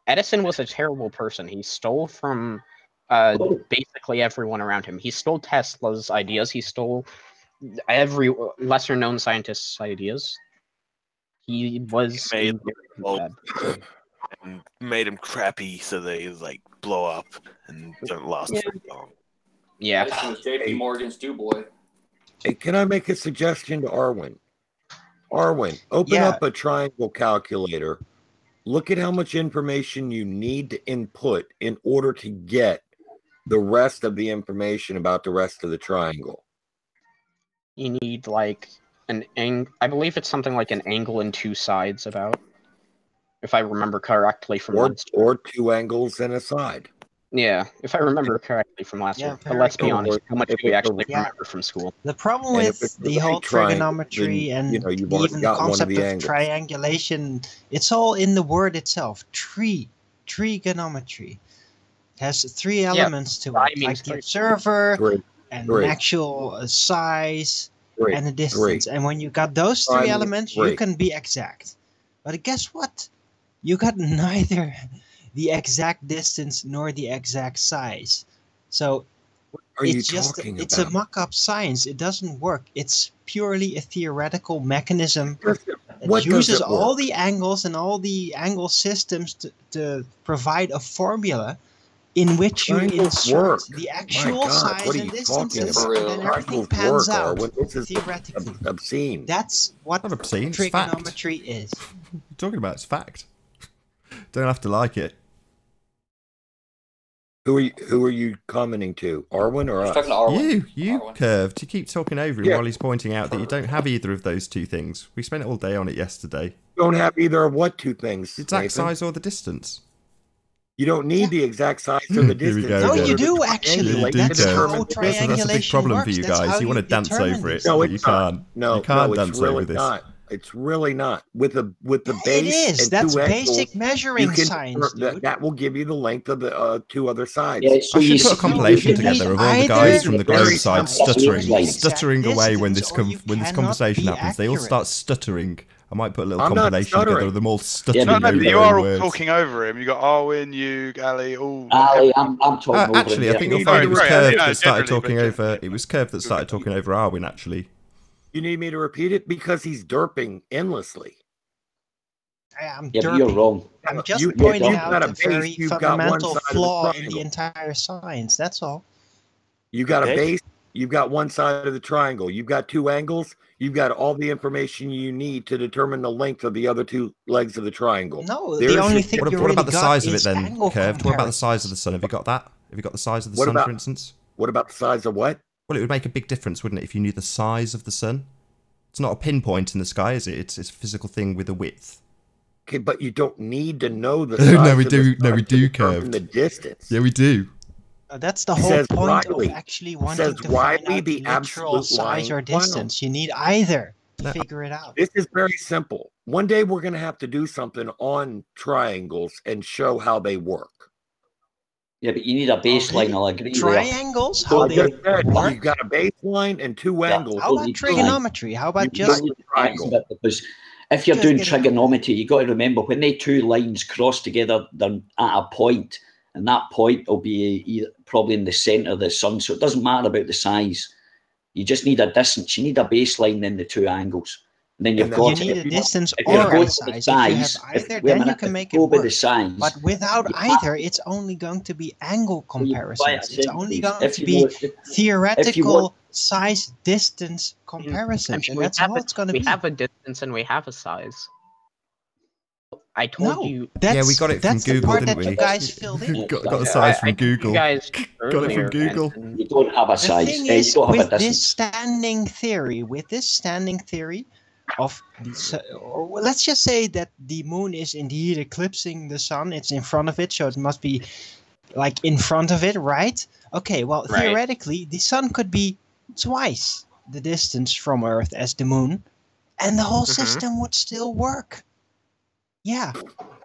Edison was a terrible person. He stole from basically everyone around him. He stole Tesla's ideas. He stole every lesser known scientist's ideas. He was made and made them crappy so they like blow up and don't last very long. Yeah. This was JP Morgan's do boy. Hey, can I make a suggestion to Arwen? Arwen, open up a triangle calculator. Look at how much information you need to input in order to get the rest of the information about the rest of the triangle. You need like an angle. I believe it's something like an angle and two sides about, if I remember correctly from last year. Or two angles and a side. Yeah, if I remember correctly from last year. But let's be honest, how much do we actually remember from school? The problem with the whole trigonometry and even the concept of triangulation, it's all in the word itself. Trigonometry. It has three elements to it, like the observer, and an actual size, and a distance. And when you got those three elements, you can be exact. But guess what? You got neither the exact distance nor the exact size. So it's just it's a mock-up science. It doesn't work. It's purely a theoretical mechanism that uses all the angles and all the angle systems to provide a formula in which you insert the actual size and distances, and then everything pans out theoretically. Obscene. That's what trigonometry is. You're talking about it's fact. Don't have to like it. Who are you commenting to? Arwen or us? You Curved. You keep talking over him while he's pointing out that you don't have either of those two things. We spent all day on it yesterday. You don't have either of what two things? The exact size or the distance. You don't need the exact size or the distance. No, you do actually. That's how triangulation That's a big problem for you guys. You want to dance over it, but you can't. No, you can't dance really over this. Not. It's really not. With the base, it is. And that's two basic angles, measuring science, dude. That will give you the length of the two other sides. Yeah, so I should put a compilation together of all the guys from the globe side stuttering away when this conversation happens. They all start stuttering. I might put a little compilation together of them all stuttering over their you are all words. talking over him. You got Arwen, you, Ali, all. Ali, I'm talking over actually, him. I think you'll find it was Curved that started talking over. It was Curved that started talking over Arwen, actually. You need me to repeat it because he's derping endlessly. I'm but you're wrong. I'm just pointing out a very fundamental flaw in the entire science. That's all. You got a base. You've got one side of the triangle. You've got two angles. You've got all the information you need to determine the length of the other two legs of the triangle. No, the only thing what about the size of it then, Curved? What about the size of the sun? Have you got that? Have you got the size of the sun, for instance? What about the size of what? Well, it would make a big difference, wouldn't it, if you knew the size of the sun? It's not a pinpoint in the sky, is it? It's a physical thing with a width. Okay, but you don't need to know the size. No, we do. No, we do, Curved. The distance. Yeah, we do. That's the whole point of actually wanting to find out the literal size or distance. You need either to figure it out. This is very simple. One day we're going to have to do something on triangles and show how they work. Yeah, but you need a baseline. I'll agree. Triangles? How they work? You've got a baseline and two angles. How about trigonometry? How about just triangle? Because if you're doing trigonometry, you got to remember when they two lines cross together, they're at a point, and that point will be probably in the center of the sun. So it doesn't matter about the size. You just need a distance. You need a baseline in the two angles. And then you need a distance or a size. If you have either, then you can make it work. But without either, it's only going to be angle comparisons. It's only going to be theoretical size distance comparisons, and that's all it's going to be. We have a distance and we have a size. I told you. Yeah, we got it from Google, didn't we? You guys filled in. got the size from Google. You guys got it from Google. You don't have a size. The thing is, with this standing theory, of or let's just say that the moon is indeed eclipsing the sun. It's in front of it, so it must be like in front of it, right? Okay, well, theoretically, the sun could be twice the distance from Earth as the moon, and the whole system would still work. Yeah,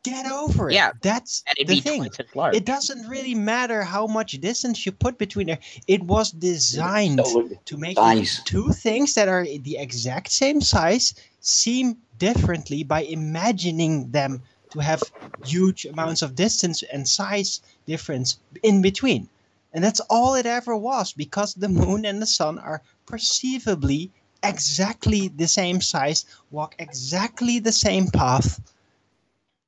get over it. Yeah, that's the thing. It doesn't really matter how much distance you put between them. It was designed to make two things that are the exact same size seem differently by imagining them to have huge amounts of distance and size difference in between. And that's all it ever was, because the moon and the sun are perceivably exactly the same size, walk exactly the same path,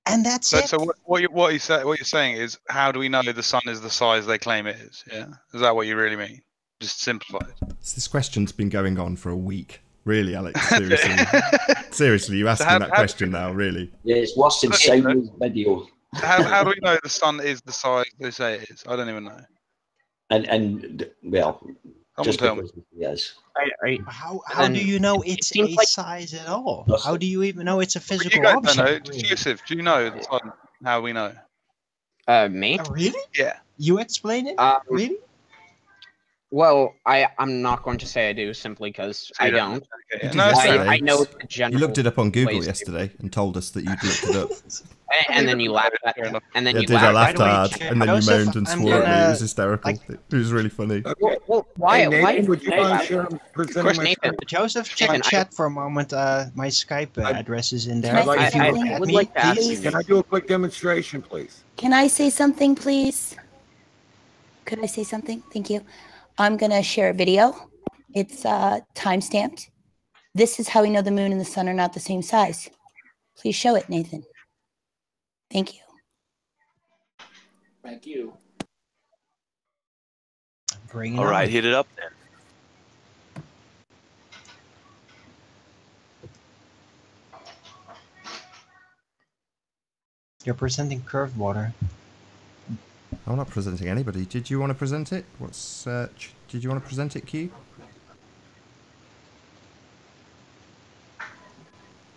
and that's it. So what you're saying is, how do we know the sun is the size they claim it is? Yeah, is that what you really mean? Just simplified. This question's been going on for a week. Really, Alex? Seriously? Seriously, you asking that question now, really? Yeah, it's worse than Simon's video. How do we know the sun is the size they say it is? I don't even know. And well, just because it is. How do you know it's a size at all? How do you even know it's a physical you guys object? don't know. Joseph, do you know the sun? How we know? Me? Oh, really? Yeah. You explain it? Really? Well, I'm not going to say I do simply because I don't. You did No, yesterday. I know the general. You looked it up on Google ways to- yesterday and told us that you'd looked it up. And then you laughed at it. And then Yeah, you dude, I laughed laughed. hard, and then you moaned and swore at me. It was hysterical. It was really funny. Well, why? Nathan, Why would you mind presenting my Nathan, Joseph, check chat for a moment. My Skype address is in there. Can I say If you something? add Would me, like to ask please. Can I do a quick demonstration, please? Can I say something, please? Could I say something? Thank you. I'm going to share a video. It's time-stamped. This is how we know the moon and the sun are not the same size. Please show it, Nathan. Thank you. Thank you. Bring it All right, on. hit it up then. You're presenting curved water. I'm not presenting anybody. Did you want to present it? Did you want to present it, Q?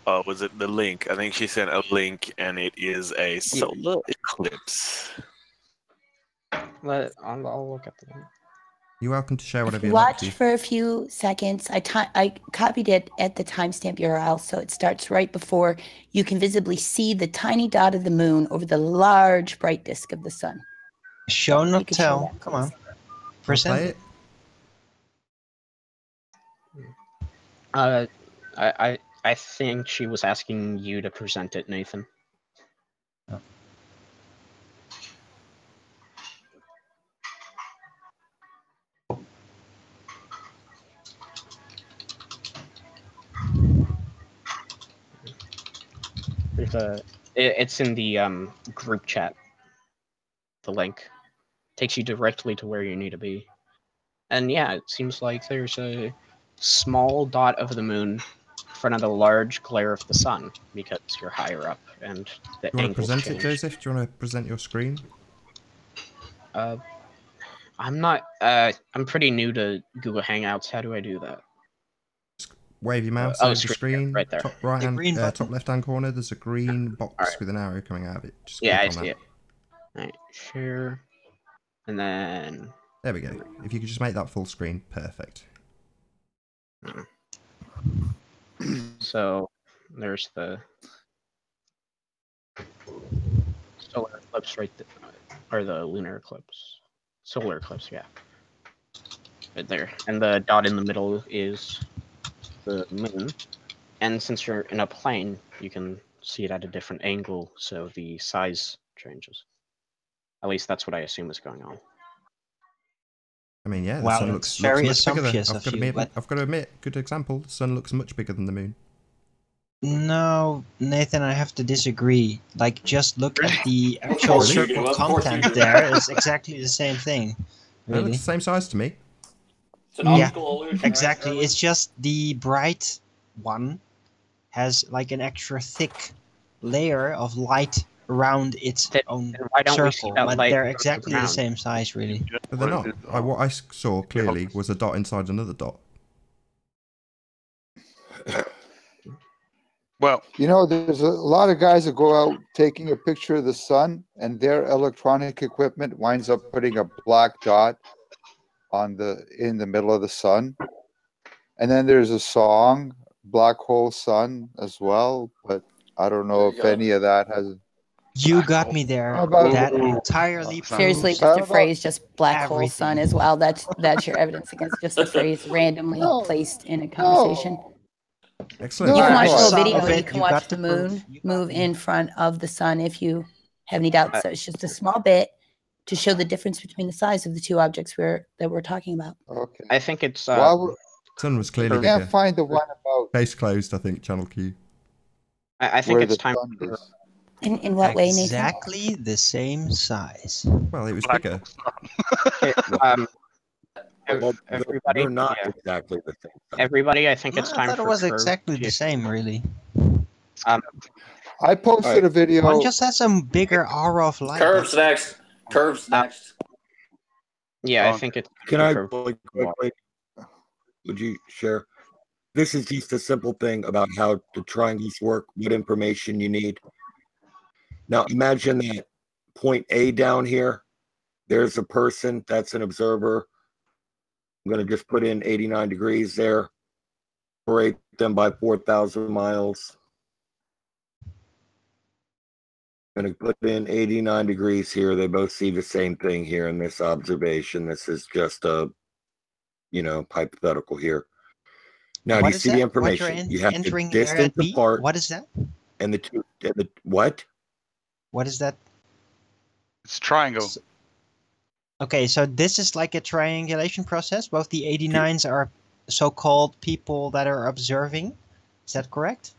Was it the link? I think she sent a link, and it is a solar eclipse. I'll look at the link. You're welcome to share whatever you like. Watch for a few seconds. I copied it at the timestamp URL, so it starts right before you can visibly see the tiny dot of the moon over the large bright disk of the sun. Show not can show tell. that, Come on. Play Present it. I think she was asking you to present it, Nathan. Oh. It's in the group chat. The link takes you directly to where you need to be. And yeah, it seems like there's a small dot of the moon in front of the large glare of the sun because you're higher up and the Do you want to angles present change. it, Joseph? Do you want to present your screen? I'm not. I'm pretty new to Google Hangouts. How do I do that? Wave your mouse over the screen. right there. Top right hand, top left hand corner. There's a green box with an arrow coming out of it. Just Yeah, I click on see that. it. Alright, share, and then There we go. If you could just make that full screen, perfect. so there's the solar eclipse right there, or the lunar eclipse, solar eclipse, yeah, right there, and the dot in the middle is the moon. And since you're in a plane, you can see it at a different angle, so the size changes. At least that's what I assume is going on. I mean, yeah, the Wow, sun that's looks very much bigger. assumptuous I've of got to you, admit, but- I've got to admit, good example. The sun looks much bigger than the moon. No, Nathan, I have to disagree. Like, just look at the actual circle content there. It's exactly the same thing. No, Really. it's the same size to me. It's an Yeah, optical illusion. exactly. Right? It's just the bright one has like an extra thick layer of light around its own why don't we see circle, that but light they're from the exactly the ground? same size, really. But they're not. What I saw clearly was a dot inside another dot. Well, you know, there's a lot of guys that go out taking a picture of the sun, and their electronic equipment winds up putting a black dot in the middle of the sun. And then there's a song, Black Hole Sun, as well. But I don't know if any of that has. You got me there. How about- That entirely Seriously, proves just a phrase, just black hole everything. sun as well. That's your evidence against just a phrase randomly placed in a conversation. Excellent. You can No, watch no, the no. video and you It, can you watch got the the moon proof. move in front of the sun if you have any doubts. So it's just a small bit to show the difference between the size of the two objects that we're talking about. Okay. I think it's While Sun was clearly I bigger. can't find the one about Case closed, I think, Channel Q. I think where it's the time. sun is. In what way, Nathan? Exactly the same size. Well, it was bigger. Well, Everybody, they're not yeah. exactly the same. Everybody, I think it's I time thought for it was Curve exactly to- the same, really. I posted a video. One just has some bigger aura of light. Curve's next. Curve's next. Yeah, I think it's. Can I Curve. really quickly? Would you share? This is just a simple thing about how the triangles work, what information you need. Now imagine that point A down here. There's a person that's an observer. I'm going to just put in 89 degrees there. Separate them by 4,000 miles. I'm going to put in 89 degrees here. They both see the same thing here in this observation. This is just a, hypothetical here. Now, do you see the information? You have the distance apart. What is that? And the two, what? What is that? It's triangle. Okay, so this is like a triangulation process. Both the 89s are so-called people that are observing. Is that correct?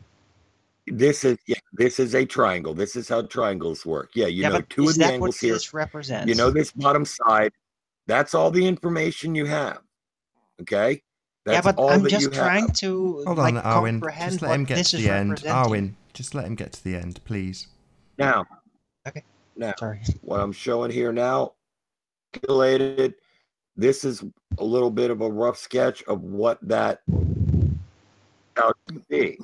This is a triangle. This is how triangles work. Yeah, you know two of the angles here. This represents? You know this bottom side. That's all the information you have. Okay? That's but all I'm that just you trying have. to Hold on, Arwin. comprehend Just let what him get this to is the end. representing. Arwin, just let him get to the end, please. Now. Okay. Now, sorry. What I'm showing here now, calculated. This is a little bit of a rough sketch of what that would be.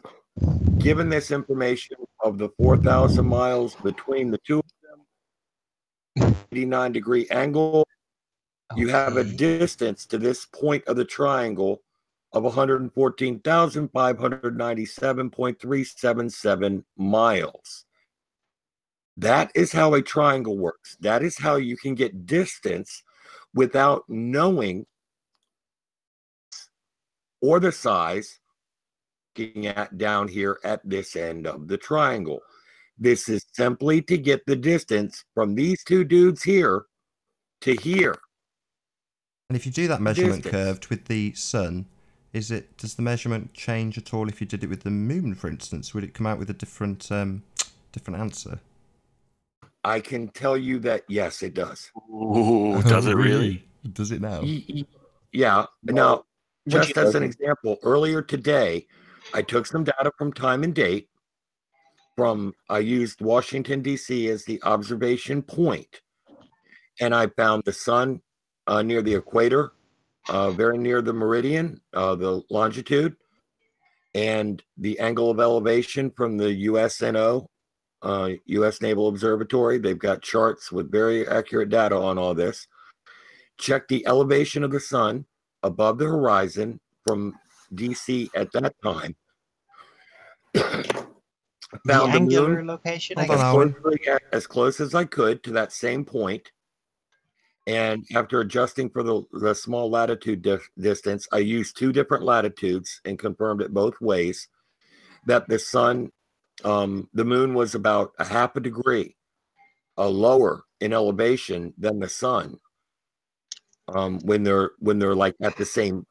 Given this information of the 4,000 miles between the two of them, 89-degree angle, you have a distance to this point of the triangle of 114,597.377 miles. That is how a triangle works. That is how you can get distance without knowing or the size. Looking at down here at this end of the triangle. This is simply to get the distance from these two dudes here to here. And if you do that measurement curved with the sun, does the measurement change at all if you did it with the moon, for instance? Would it come out with a different answer? I can tell you that yes, it does. Ooh, does it really? Does it now? Yeah. Now, just as an example, earlier today, I took some data from time and date. I used Washington, D.C. as the observation point. And I found the sun near the equator, very near the meridian, the longitude, and the angle of elevation from the USNO, U.S. Naval Observatory. They've got charts with very accurate data on all this. Check the elevation of the sun above the horizon from DC at that time. Found the angular moon location as close as I could to that same point. And after adjusting for the small latitude distance, I used two different latitudes and confirmed it both ways that the sun, the moon was about a half a degree lower in elevation than the sun when they're like at the same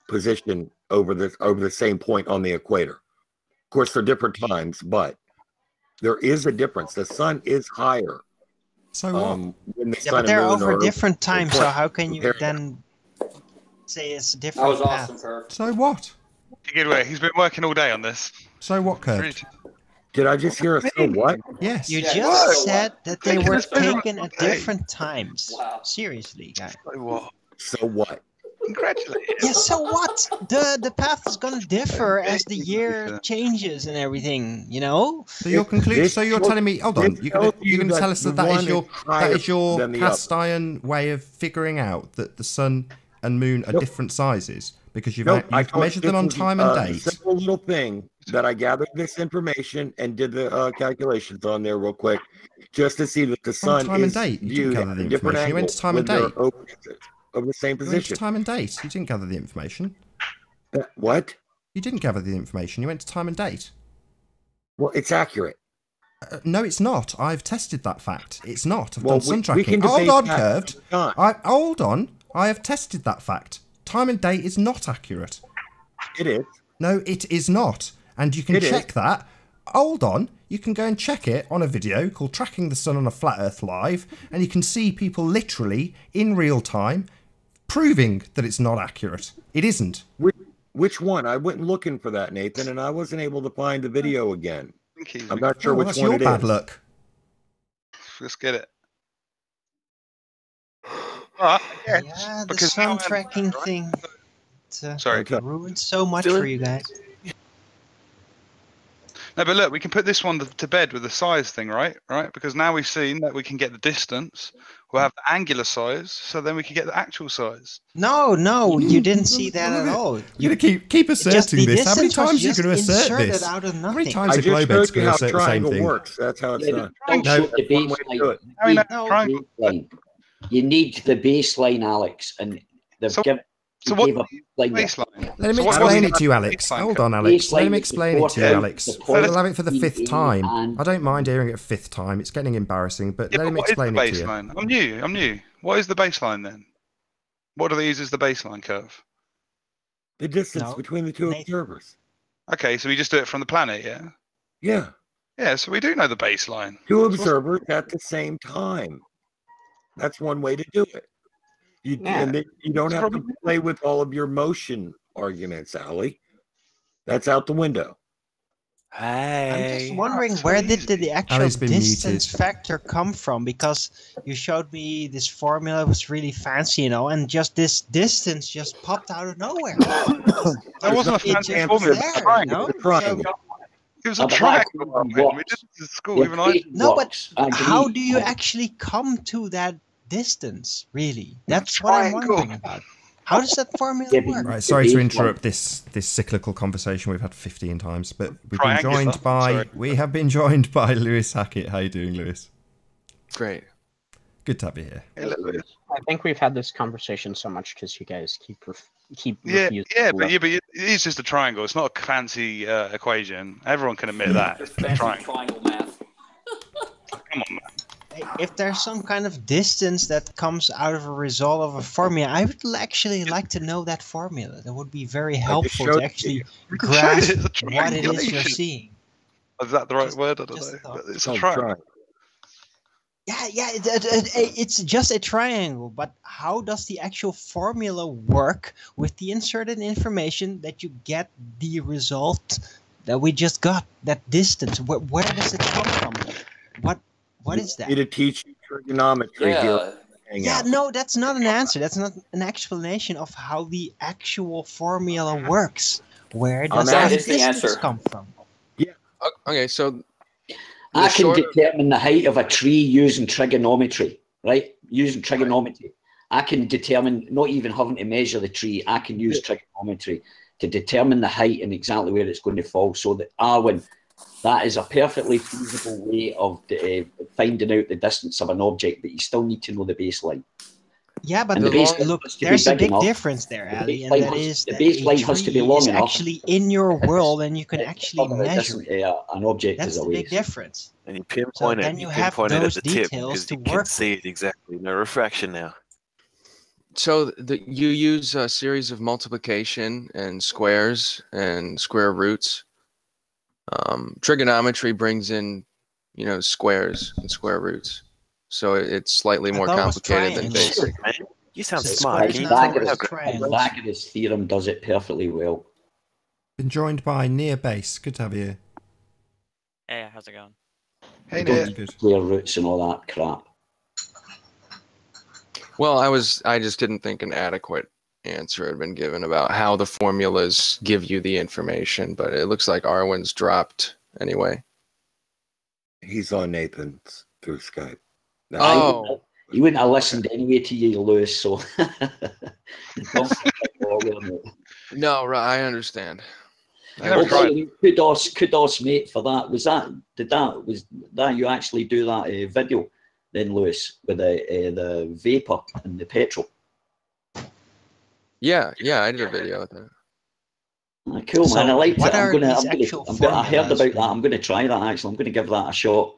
position over the same point on the equator. Of course, they're different times, but there is a difference. The sun is higher. So what? When the Yeah, sun but they're and moon over are different times, so how can you compared. then say it's a different That was path? awesome, Curve. So what? Good way. He's been working all day on this. So what, curved? Did I just hear a so what? Yes. You Yeah, just so said that they Taking were this measurement taken at today. different times. Wow. Seriously, guy. So what? So what? Congratulations. Yeah, so what? The path is gonna differ as the year changes and everything, you know? So you're So you're telling me? Hold on. You're gonna that tell us the that one is your is higher than the cast other. iron way of figuring out that the sun and moon are different sizes because you've Nope, I you've told measured you them on this was time and a date. simple little thing that I gathered this information and did the calculations on there real quick, just to see that the sun time and is date. You didn't viewed gather at the a different information. You angle went to time when and they're date. over the same You went to position. time and date. You didn't gather the information. What? You didn't gather the information. You went to time and date. Well, it's accurate. No, it's not. I've tested that fact. It's not. I've Well, done sun we tracking. can Hold debate on, that curved. another time. Hold on. I have tested that fact. time and date is not accurate. It is. No, it is not. And you can check that. Hold on. You can go and check it on a video called Tracking the Sun on a Flat Earth Live, and you can see people literally, in real time, proving that it's not accurate. It isn't. Which one? I went looking for that, Nathan, and I wasn't able to find the video again. I'm not sure which one it is. That's your bad luck. Let's get it. Yeah, the sun tracking thing. Sorry, ruined so much for you guys. No, but look, we can put this one to bed with the size thing, right? Right? Because now we've seen that we can get the distance. We'll have the angular size, so then we can get the actual size. No, you didn't see that at all. You're going to keep asserting this. How many times are you going to assert this? Out of how many times are Globex going to assert the same thing? Works. That's how it's done. You need the baseline, Alex, and they've given. So what baseline? Let me explain it to you, Alex. Hold on, Alex. Let me explain it to you, Alex. We'll have it for the 5th time. I don't mind hearing it a 5th time. It's getting embarrassing, but let me explain it to you. I'm new. What is the baseline then? What do they use as the baseline curve? The distance between the two observers. Okay, so we just do it from the planet, yeah? Yeah. Yeah, so we do know the baseline. 2 observers at the same time. That's one way to do it. And then you don't have to play with all of your motion arguments, Allie. That's out the window. I'm just wondering, where did the actual distance factor come from? Because you showed me this formula was really fancy, and just this distance just popped out of nowhere. That wasn't a fancy formula. It was a triangle. We did this at school, even I. No, but how do you actually come to that distance, really? That's what I'm wondering about. How does that formula work? Right, sorry to interrupt this cyclical conversation we've had 15 times, but we have been joined by Lewis Hackett. How you doing, Lewis? Great. Good to have you here. Hello, Lewis. I think we've had this conversation so much because you guys keep refusing. But it is just a triangle. It's not a fancy equation. Everyone can admit that. It's a triangle math. Come on, man. If there's some kind of distance that comes out of a result of a formula, I would actually like to know that formula. That would be very helpful to actually grasp what it is you're seeing. Is that the right word? I don't know. But it's a triangle. Yeah, it's just a triangle, but how does the actual formula work with the inserted information that you get the result that we just got, that distance? Where does it come from? What is that? To teach you trigonometry here. Yeah, no, that's not an answer. That's not an explanation of how the actual formula works. Where does that distance come from? Yeah. Okay, so I can determine the height of a tree using trigonometry, right? Using trigonometry. I can determine, not even having to measure the tree, I can use trigonometry to determine the height and exactly where it's going to fall. So that Arwen, that is a perfectly feasible way of finding out the distance of an object, but you still need to know the baseline. Yeah, but look, there's a big difference there, Ali, and that is the baseline has to be long enough. Actually in your world, and you can actually measure it. An object That's is a the big difference. And you pinpoint it. You pinpoint it at the tip because you can see it exactly. No refraction now. So you use a series of multiplication and squares and square roots. Trigonometry brings in, squares and square roots. So it's slightly more complicated than basic. You sound smart. Pythagoras theorem does it perfectly well. Been joined by Near Base. Good to have you here. Hey, how's it going? Hey, Near. Square roots and all that crap. Well, I just didn't think an adequate answer had been given about how the formulas give you the information, but it looks like Arwen's dropped anyway. He's on Nathan's through Skype. No. You wouldn't have listened anyway to you, Lewis, so no, right, I understand. Kudos, mate, for that. Was that you actually do that video then, Lewis, with the vapor and the petrol? Yeah, I did a video with that. Cool, man. I liked it. I heard about that. I'm going to try that, actually. I'm going to give that a shot.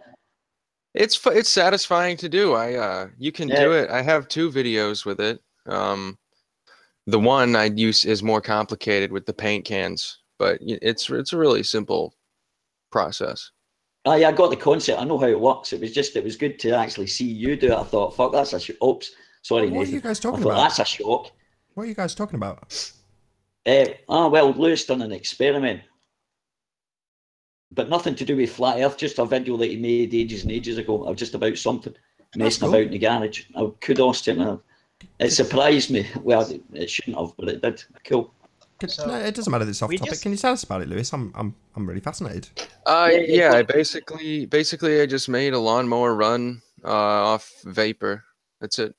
It's satisfying to do. You can do it. I have 2 videos with it. The one I'd use is more complicated with the paint cans, but it's a really simple process. Oh, yeah, I got the concept. I know how it works. It was good to actually see you do it. I thought, fuck, that's a shock. Oops, sorry, Nathan. What are you guys talking I thought, about? That's a shock. What are you guys talking about? Well, Lewis done an experiment, but nothing to do with flat Earth. Just a video that he made ages and ages ago, just about something messing about in the garage. Kudos to him. It surprised me. Well, it shouldn't have, but it did. Cool. No, it doesn't matter that it's off topic. Can you tell us about it, Lewis? I'm really fascinated. Yeah, I basically I just made a lawnmower run off vapor. That's it.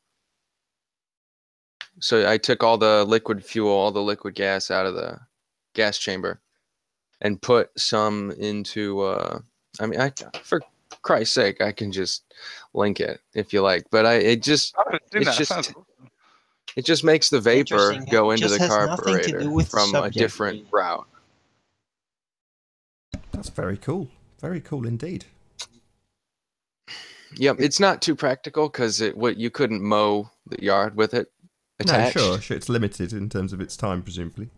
So I took all the liquid fuel, all the liquid gas out of the gas chamber, and put some into. I mean, for Christ's sake, I can just link it if you like. But it just makes the vapor go into the carburetor from a different route. That's very cool. Very cool indeed. Yep, it's not too practical because you couldn't mow the yard with it attached. No, sure, it's limited in terms of its time, presumably.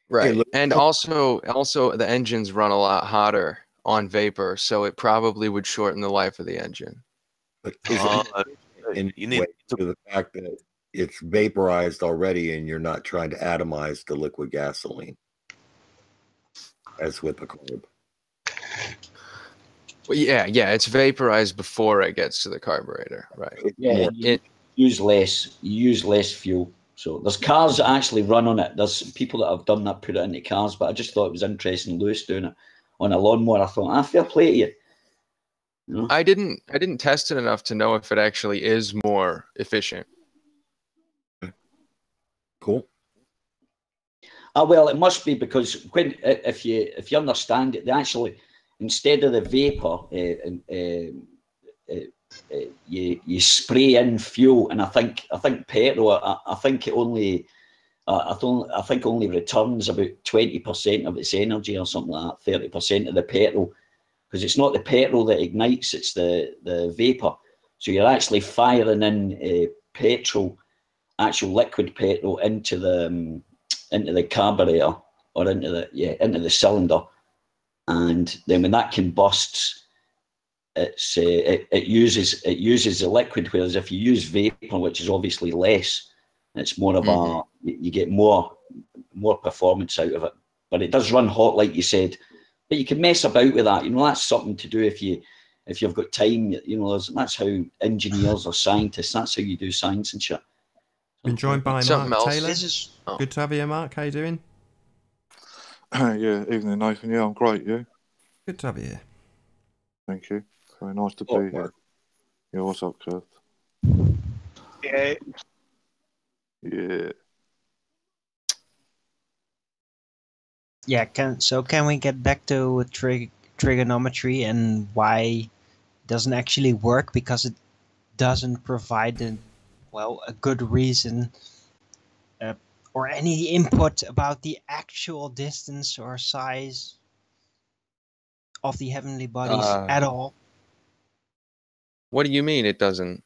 Right, and also the engines run a lot hotter on vapor, so it probably would shorten the life of the engine. And you need to the fact that it's vaporized already, and you're not trying to atomize the liquid gasoline, as with the carb. Well, yeah, it's vaporized before it gets to the carburetor, right? Yeah, you use less fuel. So there's cars that actually run on it. There's people that have done that, put it into cars. But I just thought it was interesting, Lewis doing it on a lawnmower. I thought, fair play to you. You know? I didn't test it enough to know if it actually is more efficient. Cool. Well, it must be because if you understand it, they actually, instead of the vapor, you spray in fuel, and I think petrol. I think it only, I think only returns about 20% of its energy or something like that. 30% of the petrol, because it's not the petrol that ignites; it's the vapor. So you're actually firing in petrol, actual liquid petrol into the carburetor or into the cylinder, and then when that combusts, it uses the liquid, whereas if you use vapor, which is obviously less, it's more of a, you get more performance out of it. But it does run hot, like you said. But you can mess about with that. You know, that's something to do if you've got time. You know, that's how engineers or scientists. That's how you do science and shit. Been joined by Mark Taylor. Good to have you, Mark. How you doing? Yeah, evening, Nathan. Yeah, I'm great. You? Good to have you here. Thank you. Very nice to be here. Yeah, what's up, Kurt? Yeah. Yeah. Yeah. Can we get back to trigonometry and why it doesn't actually work? Because it doesn't provide a good reason or any input about the actual distance or size of the heavenly bodies at all. What do you mean it doesn't?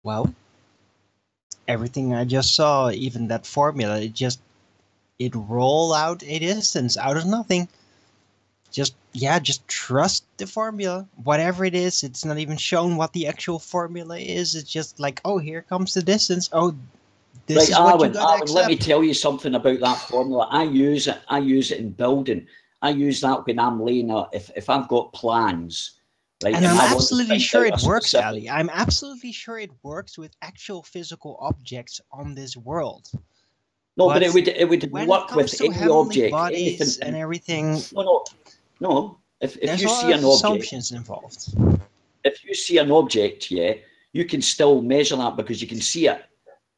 Well, everything I just saw, even that formula, it rolled out a distance out of nothing. Just trust the formula. Whatever it is, it's not even shown what the actual formula is. It's just like, oh, here comes the distance. Oh, this is what you gotta accept. Let me tell you something about that formula. I use it in building. I use that when I'm laying out, if I've got plans. Right, and I'm absolutely sure it works, Ali. I'm absolutely sure it works with actual physical objects on this world. No, but it would work with any object, anything, and everything. No. If There's you a see lot an of object, assumptions involved. If you see an object, you can still measure that because you can see it.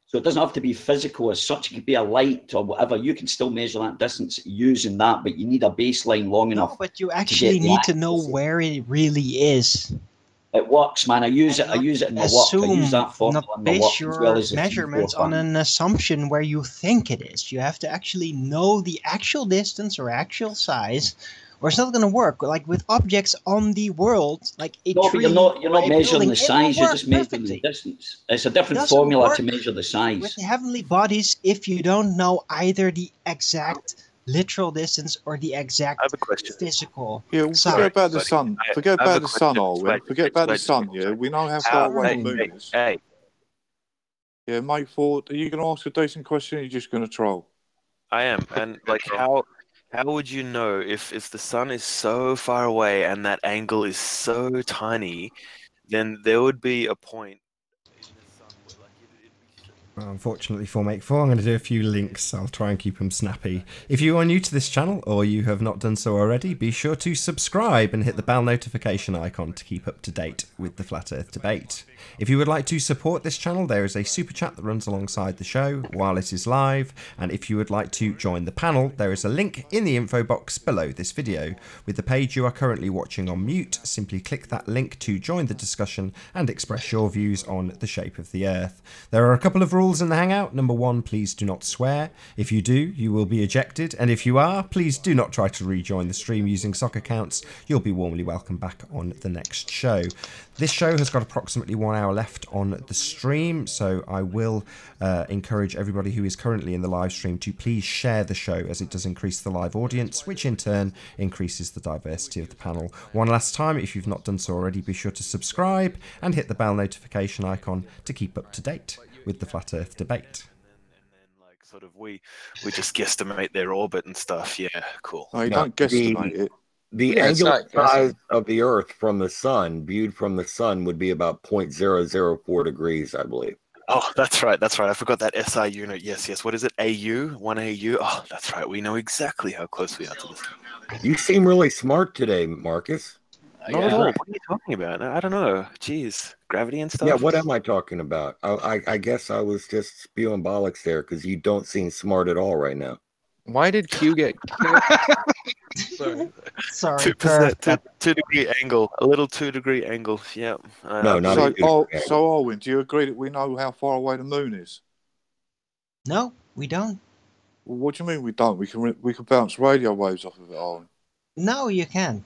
So it doesn't have to be physical as such. It could be a light or whatever. You can still measure that distance using that, but you need a baseline long enough. No, but you actually need to know where it really is. It works, man. I use it in my work. I use that formula in my work base your as well as measurements on an assumption where you think it is. You have to actually know the actual distance or actual size or it's not going to work. Like with objects on the world, like a No, tree. but you're not or a measuring building, the it will size. You're work just measuring perfectly. the distance. It's a different Doesn't formula to work measure the with size. the heavenly bodies if you don't know either the exact literal distance or the exact physical Yeah, well, size. forget about the sun. Forget I have about a the sun, question. Alwyn. Forget about the Wait, sun, yeah? We know how How- far away the hey, moon hey, is. hey, Yeah, mate, Ford, are you going to ask a decent question or are you just going to troll? I am. And like, how would you know if the sun is so far away and that angle is so tiny, then there would be a point in the sun where like it'd be so Well, unfortunately for Make 4, I'm going to do a few links. I'll try and keep them snappy. If you are new to this channel, or you have not done so already, be sure to subscribe and hit the bell notification icon to keep up to date with the Flat Earth debate. If you would like to support this channel, there is a super chat that runs alongside the show while it is live, and if you would like to join the panel, there is a link in the info box below this video. With the page you are currently watching on mute, simply click that link to join the discussion and express your views on the shape of the Earth. There are a couple of rules in the Hangout. Number 1, please do not swear. If you do, you will be ejected, and if you are, please do not try to rejoin the stream using sock accounts. You'll be warmly welcome back on the next show. This show has got approximately 1 hour left on the stream, so I will encourage everybody who is currently in the live stream to please share the show, as it does increase the live audience, which in turn increases the diversity of the panel. One last time, if you've not done so already, be sure to subscribe and hit the bell notification icon to keep up to date with the Flat Earth debate. like sort of we just guesstimate their orbit and stuff. Yeah, cool. No, you don't guesstimate it. The Yeah, it's angular not guessing. size of the Earth from the sun, viewed from the sun, would be about 0.004 degrees, I believe. Oh, that's right. That's right. I forgot that SI unit. Yes, yes. What is it? AU? 1 AU? Oh, that's right. We know exactly how close we are to this. You seem really smart today, Marcus. Not at all. What are you talking about? I don't know. Jeez. Gravity and stuff? Yeah, what am I talking about? I guess I was just spewing bollocks there because you don't seem smart at all right now. Why did Q get killed? Sorry. 2%, 2-degree angle. A little 2-degree angle. Yeah. No, not So, Alwyn, do you agree that we know how far away the moon is? No, we don't. Well, what do you mean we don't? We can bounce radio waves off of it, Alwyn. No, you can.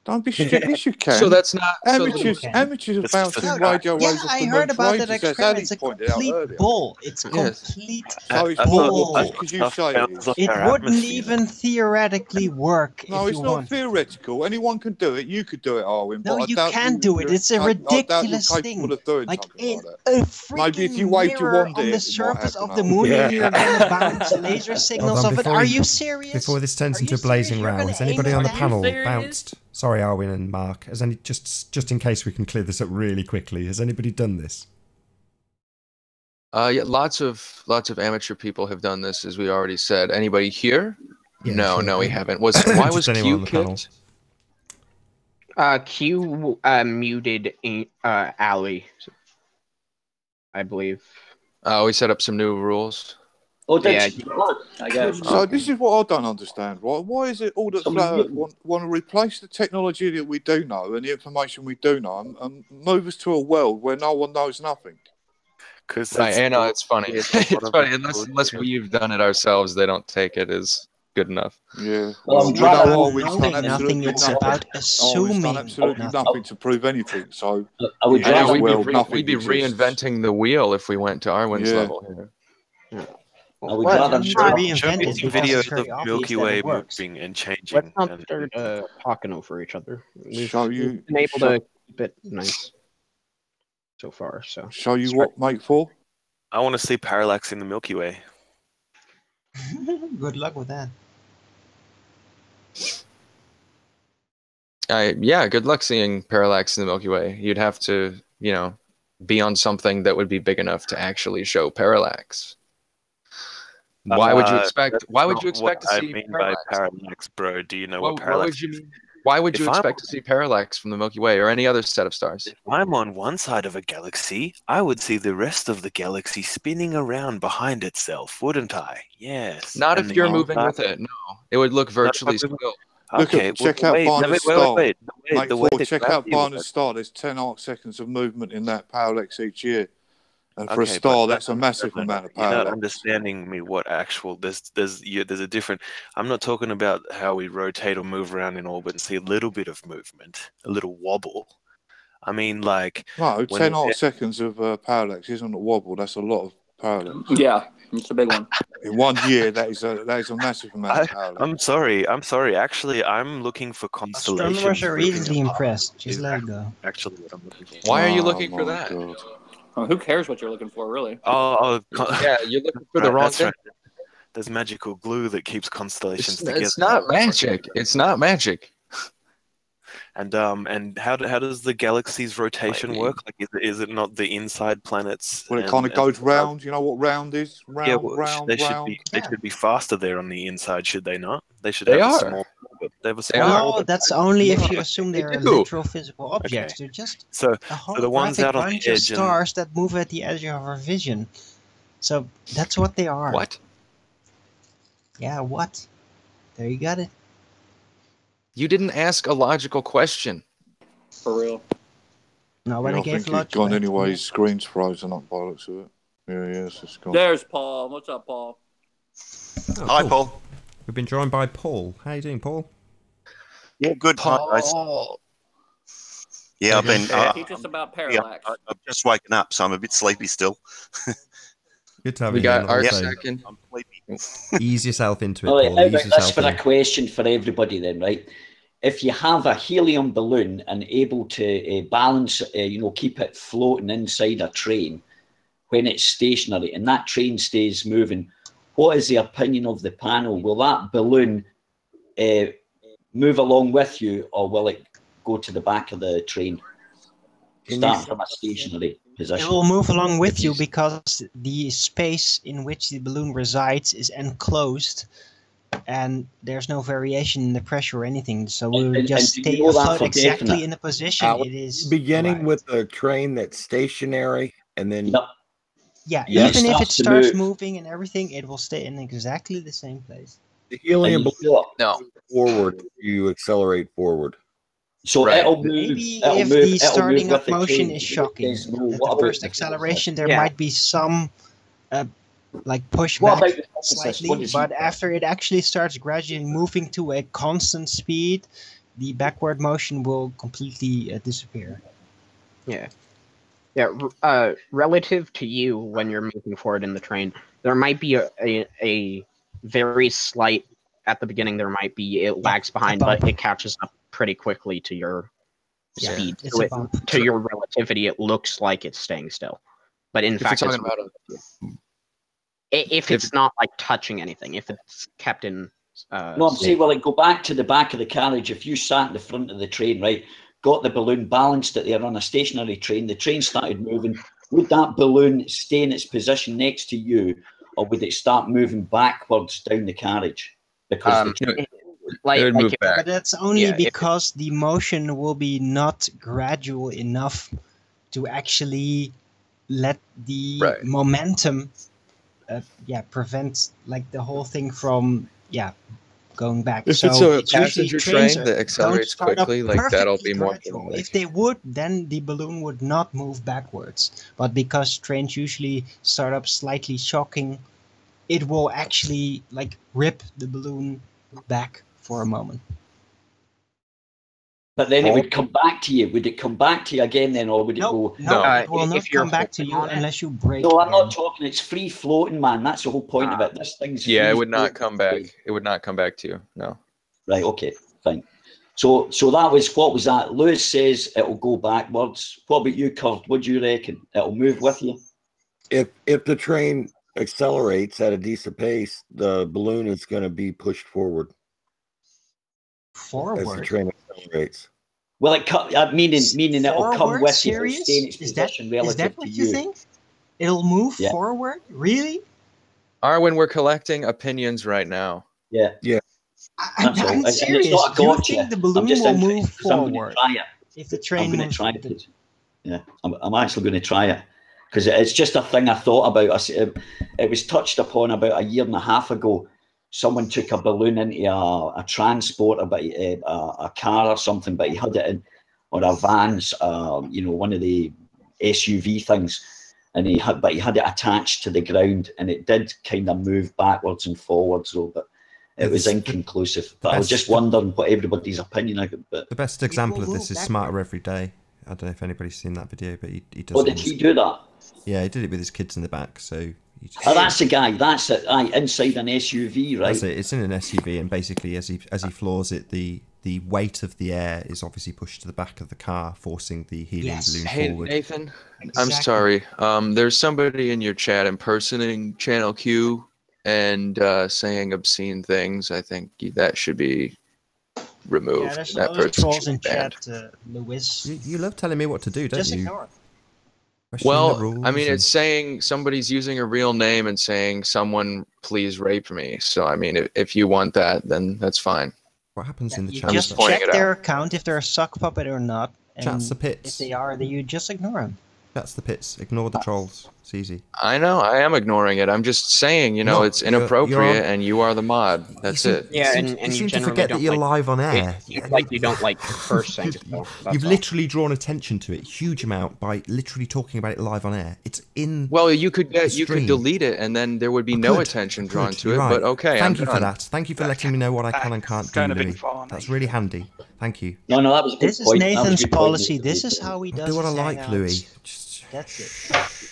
Don't be stupid. Yes, you can. So that's not amateurs. Amateurs are bouncing radio waves off I the heard moon about for that ages, as experiment. Ali It's a pointed out complete earlier. bull. It's Yes. complete So it's bull. just because you say it is. It wouldn't even theoretically work No, if it's you not want. theoretical. Anyone can do it. You could do it, Alwyn. No, but I you doubt can't do it. It's a I doubt you're ridiculous capable thing. of doing Like something in like that. a freaking Maybe if you waved your mirror wand on at the it, surface it might of the happen, moon, Alwyn. and you're gonna bounce laser Hold signals on, off it. before Are he- you serious? Before this turns into a serious? blazing You're row, gonna has aim anybody it on the down? panel Serious? bounced? Sorry, Arwin and Mark. Has any just in case we can clear this up really quickly? Has anybody done this? Yeah, lots of amateur people have done this, as we already said. Anybody here? Yeah, no, sure. no, we haven't. Why was Just anyone on Q the panel. kicked? Q muted Ali, I believe. Oh, we set up some new rules. Oh, Yeah. I guess. So this is what I don't understand, right? Why is it all that Flat Earth want to replace the technology that we do know and the information we do know and move us to a world where no one knows nothing? Right, and it's funny. It's funny. Unless we've done it ourselves, they don't take it as good enough. Yeah. Well, Well, it's not Alwyn's about done knowing absolutely nothing, it's nothing. about Alwyn's assuming done absolutely nothing to prove anything. So I would in his we'd world, be nothing exists. Reinventing the wheel if we went to Arwen's Yeah. level here. I would rather show reinvent me it because videos it's very of obvious Milky that it Way works. moving and changing. Let's not and- start talking over each other. Show you- We've been able to keep it nice so far. So show you what, mate, for? I want to see parallax in the Milky Way. Good luck with that. Yeah, good luck seeing parallax in the Milky Way. You'd have to, be on something that would be big enough to actually show parallax. Why would you expect? That's Why would not you expect to what see I mean parallax? by parallax, bro? Do you know What what parallax would you is? mean? Why would you If I'm- expect to see parallax from the Milky Way or any other set of stars? If I'm on one side of a galaxy, I would see the rest of the galaxy spinning around behind itself, wouldn't I? Yes. Not And if the you're other moving side- with it. No, it would look virtually moving- still. Okay, Check out wait, Barnard's wait, star. wait, Mate, the way Ford, the check out gravity Barnard's works. star. There's 10 arc seconds of movement in that parallax each year. And for a star, that's a massive amount of You're not parallax. understanding me. What actual there's a different. I'm not talking about how we rotate or move around in orbit and see a little bit of movement, a little wobble. I mean, like No, 10 arcseconds of parallax isn't a wobble. That's a lot of parallax. Yeah, it's a big one. In 1 year, that is a massive amount of parallax. I'm sorry. Actually, I'm looking for constellations. Astronomers are moving easily apart. impressed. Just let it go. Actually, what I'm looking for. Why are you looking for that? Well, who cares what you're looking for, really? Oh, yeah, you're looking for the wrong that's thing. right. There's magical glue that keeps constellations together. It's not magic. It's not magic. And how does the galaxy's rotation work? Like, is it not the inside planets? Well, it kind of goes round. You know what round is? Round, round. They should be faster there on the inside, should they not? They should They have are. a small. They have a small. No, orbit. that's only if you assume They they're do. literal physical objects. They're just So a the ones holographic out on the bunch of edge and stars that move at the edge of our vision. So that's what they are. What? Yeah, what? There you got it. You didn't ask a logical question. For real. Nobody I gave think he's logic. gone anyway. His screen's frozen up by the looks of it. Yeah, it's gone. There's Paul. What's up, Paul? Oh, Hi, cool. Paul. We've been joined by Paul. How you doing, Paul? Yeah, good. Hi, guys. Yeah, I've been. Teach us about parallax. I've just woken up, so I'm a bit sleepy still. Good to have We you. got on. our Also, second. ease yourself into it, All right, Paul. how Ease about this yourself for a in. question for everybody then, right? If you have a helium balloon and able to balance, keep it floating inside a train when it's stationary and that train stays moving, what is the opinion of the panel? Will that balloon move along with you, or will it go to the back of the train, starting from a stationary position? It will move along with you because the space in which the balloon resides is enclosed, and there's no variation in the pressure or anything. So we'll just do you stay know that afloat for exactly definite? in the position Alex, it is. beginning arrived. with a train that's stationary and then Yeah, Yeah, even if it to starts move. moving and everything, it will stay in exactly the same place. the helium And you balloon No. forward, you accelerate forward. So Right. it'll move. Maybe It'll if move, the it'll starting move up with the motion train. is shocking, There's no- at what the about first the acceleration there Yeah. might be some like What pushback about the physicist? What slightly, does he but think? after it actually starts gradually moving to a constant speed, the backward motion will completely disappear. Yeah. Yeah. Relative to you when you're moving forward in the train, there might be a very slight at the beginning. There might be it lags behind, but it catches up pretty quickly to your speed. It's So a bump. to your relativity, it looks like it's staying still, but in If fact, you're it's talking about if it's not like touching anything, if it's kept in. No, I'm saying, well, like, go back to the back of the carriage. If you sat in the front of the train, right, got the balloon, balanced it there on a stationary train, the train started moving, would that balloon stay in its position next to you, or would it start moving backwards down the carriage? Because the train, it would move back. But that's only Yeah, if it- because the motion will be not gradual enough to actually let the Right. momentum prevent like the whole thing from going back. If So it's a usually passenger trains train that don't accelerates start up quickly, like that'll perfectly be more gradual. problematic. If they would, then the balloon would not move backwards. But because trains usually start up slightly shocking, it will actually like rip the balloon back for a moment. but then it would come back to you. Would it come back to you again then, or would it go? No, it will not if you're come back to you holding on it- unless you break. No, I'm again. not talking. It's free floating, man. That's the whole point of it. This thing's Yeah, it free would not floating. come back. It would not come back to you. No. Right. Okay. Fine. So that was what was that? Lewis says it'll go backwards. What about you, Kurt? What do you reckon? It'll move with you. If the train accelerates at a decent pace, the balloon is going to be pushed forward as the Forward. train accelerates. Well, meaning it'll come Forward? with you. Serious? It'll stay in its Is that position relative what to you think? It'll move Yeah. forward? Really? Arwen, we're collecting opinions right now. Yeah. Yeah. That's all. I'm And it's serious. not a Do you gotcha. think the I'm balloon just will interested move 'cause I'm going forward to try it. if the I'm train going to moves? try it. Yeah, I'm actually going to try it because it's just a thing I thought about. It was touched upon about a year and a half ago. Someone took a balloon into a transport, a car or something, but he had it in, or a van, one of the SUV things, and he had it attached to the ground, and it did kind of move backwards and forwards, though, but it was inconclusive. But I was just wondering what everybody's opinion of it. But the best example of this is Smarter Every Day. I don't know if anybody's seen that video, but he does. Oh, did he do that? Yeah, he did it with his kids in the back. So. Oh, that's the guy. That's it. Inside an SUV, right? That's it. It's in an SUV, and basically, as he floors it, the weight of the air is obviously pushed to the back of the car, forcing the helium balloon forward. Hey, Nathan, I'm sorry. There's somebody in your chat impersonating Channel Q and saying obscene things. I think that should be removed. Yeah, there's that other person trolls should in be banned. chat, Lewis. You love telling me what to do, don't Just you? ignore it. Questioning the Well, I mean, rules it's saying somebody's using a real name and saying, "Someone please rape me." So, I mean, if you want that, then that's fine. What happens in the You chat? just check their account if they're a sock puppet or not. And Chat's the pits. If they are, then you just ignore them. That's the pits. Ignore the trolls. It's easy. I know, I am ignoring it. I'm just saying, you know, No, it's inappropriate, you're- and you are the mod. That's it. Yeah, You and seem you to generally forget that don't you're like, live on air. You don't like cursing. So that's You've all. literally drawn attention to it, huge amount, by literally talking about it live on air. It's in. Well, you could stream. delete it, and then there would be no attention drawn to You're it. right. But okay, Thank you I'm for done. that. Thank you for letting me know what I can and can't do, Louis. That's really handy. Thank you. No, that was a good This is point. That was a Nathan's good point. policy. This is how he does Do what I his like, hangouts. Louis. That's it.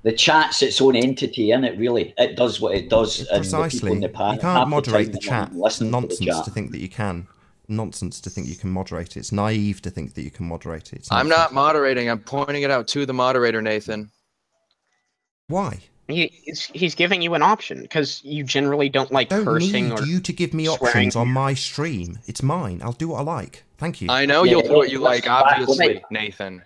The chat's its own entity, isn't it? Really, it does what it does. And the Precisely. people in the You panel, can't half moderate the time chat. I'm It's listening to the nonsense chat. to think that you can. Nonsense to think you can moderate it. It's naive to think that you can moderate it. It's I'm nonsense. not moderating. I'm pointing it out to the moderator, Nathan. Why? He's giving you an option because you generally don't like I don't cursing need or you to give me swearing. options on my stream. It's mine. I'll do what I like. Thank you. I know you'll do what you like, obviously, Nathan.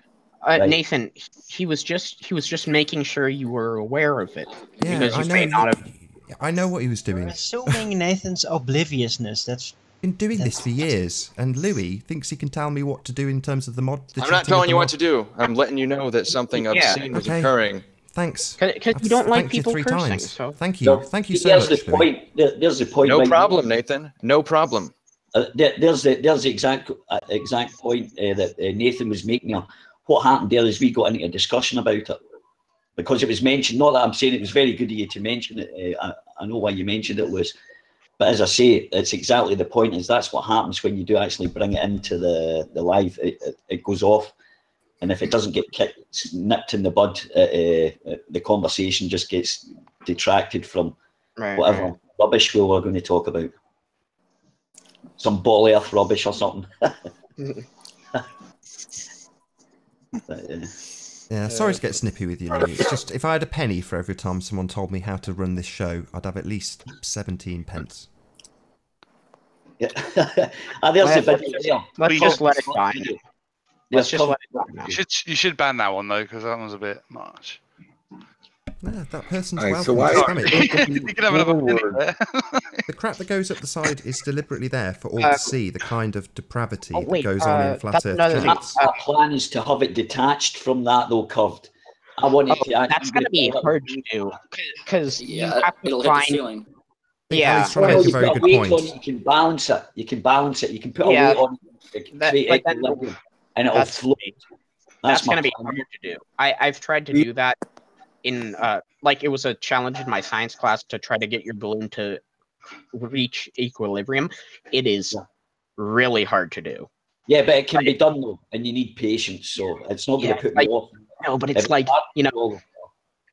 Right. Nathan, he was just making sure you were aware of it Yeah, because I you know. may not have. I know what he was doing. Assuming Nathan's obliviousness. That's been doing this for years, and Louis thinks he can tell me what to do in terms of the mod. I'm not telling you what to do. I'm letting you know that something Yeah. obscene was Okay. occurring. Thanks. Because you don't like Thanked you people 3 cursing. times. So Thank you. No, Thank you so there's much, the Louis. point. There's the point. No right problem, Nathan. No problem. There's the exact point that Nathan was making. What happened there is we got into a discussion about it because it was mentioned. Not that I'm saying it was very good of you to mention it. I know why you mentioned it, Lewis. But as I say, it's exactly the point. Is that's what happens when you do actually bring it into the live. It goes off, and if it doesn't get nipped in the bud, the conversation just gets detracted from whatever rubbish we were going to talk about. Some ball earth rubbish or something. But, Yeah, sorry to get snippy with you, Louis. It's just if I had a penny for every time someone told me how to run this show, I'd have at least 17 pence. yeah. There's the video there. let's just let it die. Let's just let it die now. You should ban that one though, because that one's a bit much. Yeah, that person's All right, so welcome why- to spam it. You can have another penny there. The crap that goes up the side is deliberately there for all to see the kind of depravity Oh, wait, that goes on in flat that's earth another thing. chats. Our plan is to have it detached from that, though, curved. I want it to actually That's gonna be hard to do because you have to it'll hit the find. ceiling. Yeah, Ali's trying to make a you've very got good weight point. on it, you can balance it. You can balance it. You can put a Yeah, weight on it. It can create but then- equilibrium, and it'll that's float. That's my going to be plan. hard to do. I've tried to do that in like it was a challenge in my science class to try to get your balloon to reach equilibrium. It is really hard to do. Yeah, but it can be done though, and you need patience. So it's not going to put me off. No, but it's If like, hard, you know,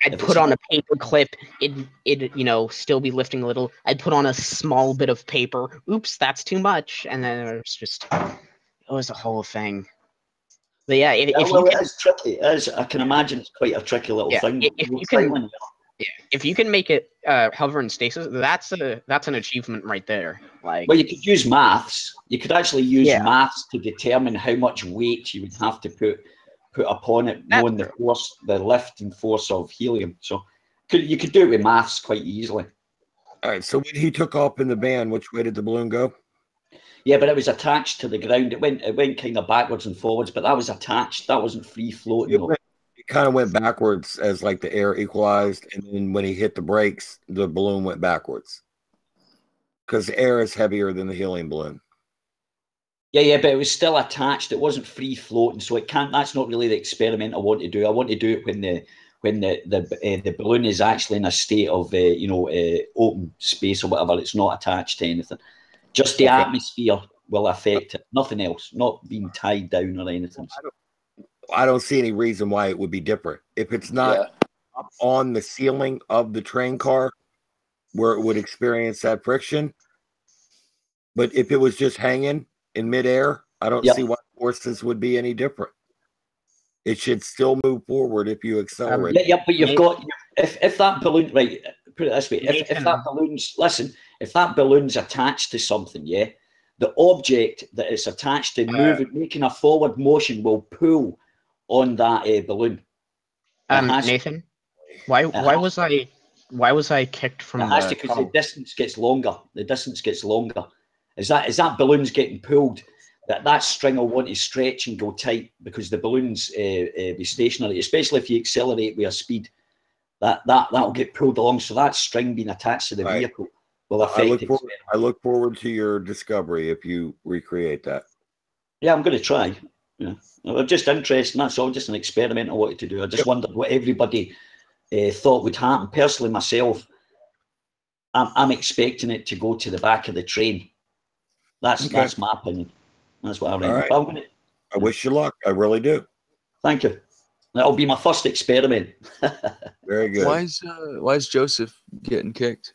I'd if put it's on a not- paper clip, it you know, still be lifting a little. I'd put on a small bit of paper. Oops, that's too much. And then it was just, it was a whole thing. But yeah, if well, you it can, is tricky. It is. I can imagine it's quite a tricky little thing. if you can, if you can make it hover in stasis, that's an achievement right there. Like, Well, you could use maths. You could actually use maths to determine how much weight you would have to put upon it, knowing the force, the lifting force of helium. So you could do it with maths quite easily. All right. So when he took off in the van, which way did the balloon go? Yeah, but it was attached to the ground. It went kind of backwards and forwards, but that was attached. That wasn't free floating. It kind of went backwards as like the air equalized, and then when he hit the brakes, the balloon went backwards because the air is heavier than the helium balloon. Yeah, but it was still attached. It wasn't free floating, so it can't. That's not really the experiment I want to do. I want to do it when the balloon is actually in a state of open space or whatever. It's not attached to anything. Just the atmosphere will affect it. Nothing else. Not being tied down or anything. I don't see any reason why it would be different. If it's not up on the ceiling of the train car where it would experience that friction, but if it was just hanging in midair, I don't see why forces would be any different. It should still move forward if you accelerate. But you've got if that balloon, right? Put it this way: if that balloon's if that balloon's attached to something, the object that it's attached to making a forward motion will pull on that balloon. Nathan, why was I kicked from the because the distance gets longer. The distance gets longer. Is that balloon's getting pulled? That string will want to stretch and go tight because the balloon's be stationary, especially if you accelerate with a speed. That'll get pulled along. So that string being attached to the vehicle will affect it. I look forward to your discovery if you recreate that. Yeah, I'm going to try. I'm just interested. That's all. Just an experiment I wanted to do. I just wondered what everybody thought would happen. Personally, myself, I'm expecting it to go to the back of the train. That's my opinion. That's what I reckon. All right. I wish you luck. I really do. Thank you. That'll be my first experiment. Very good. Why is Joseph getting kicked?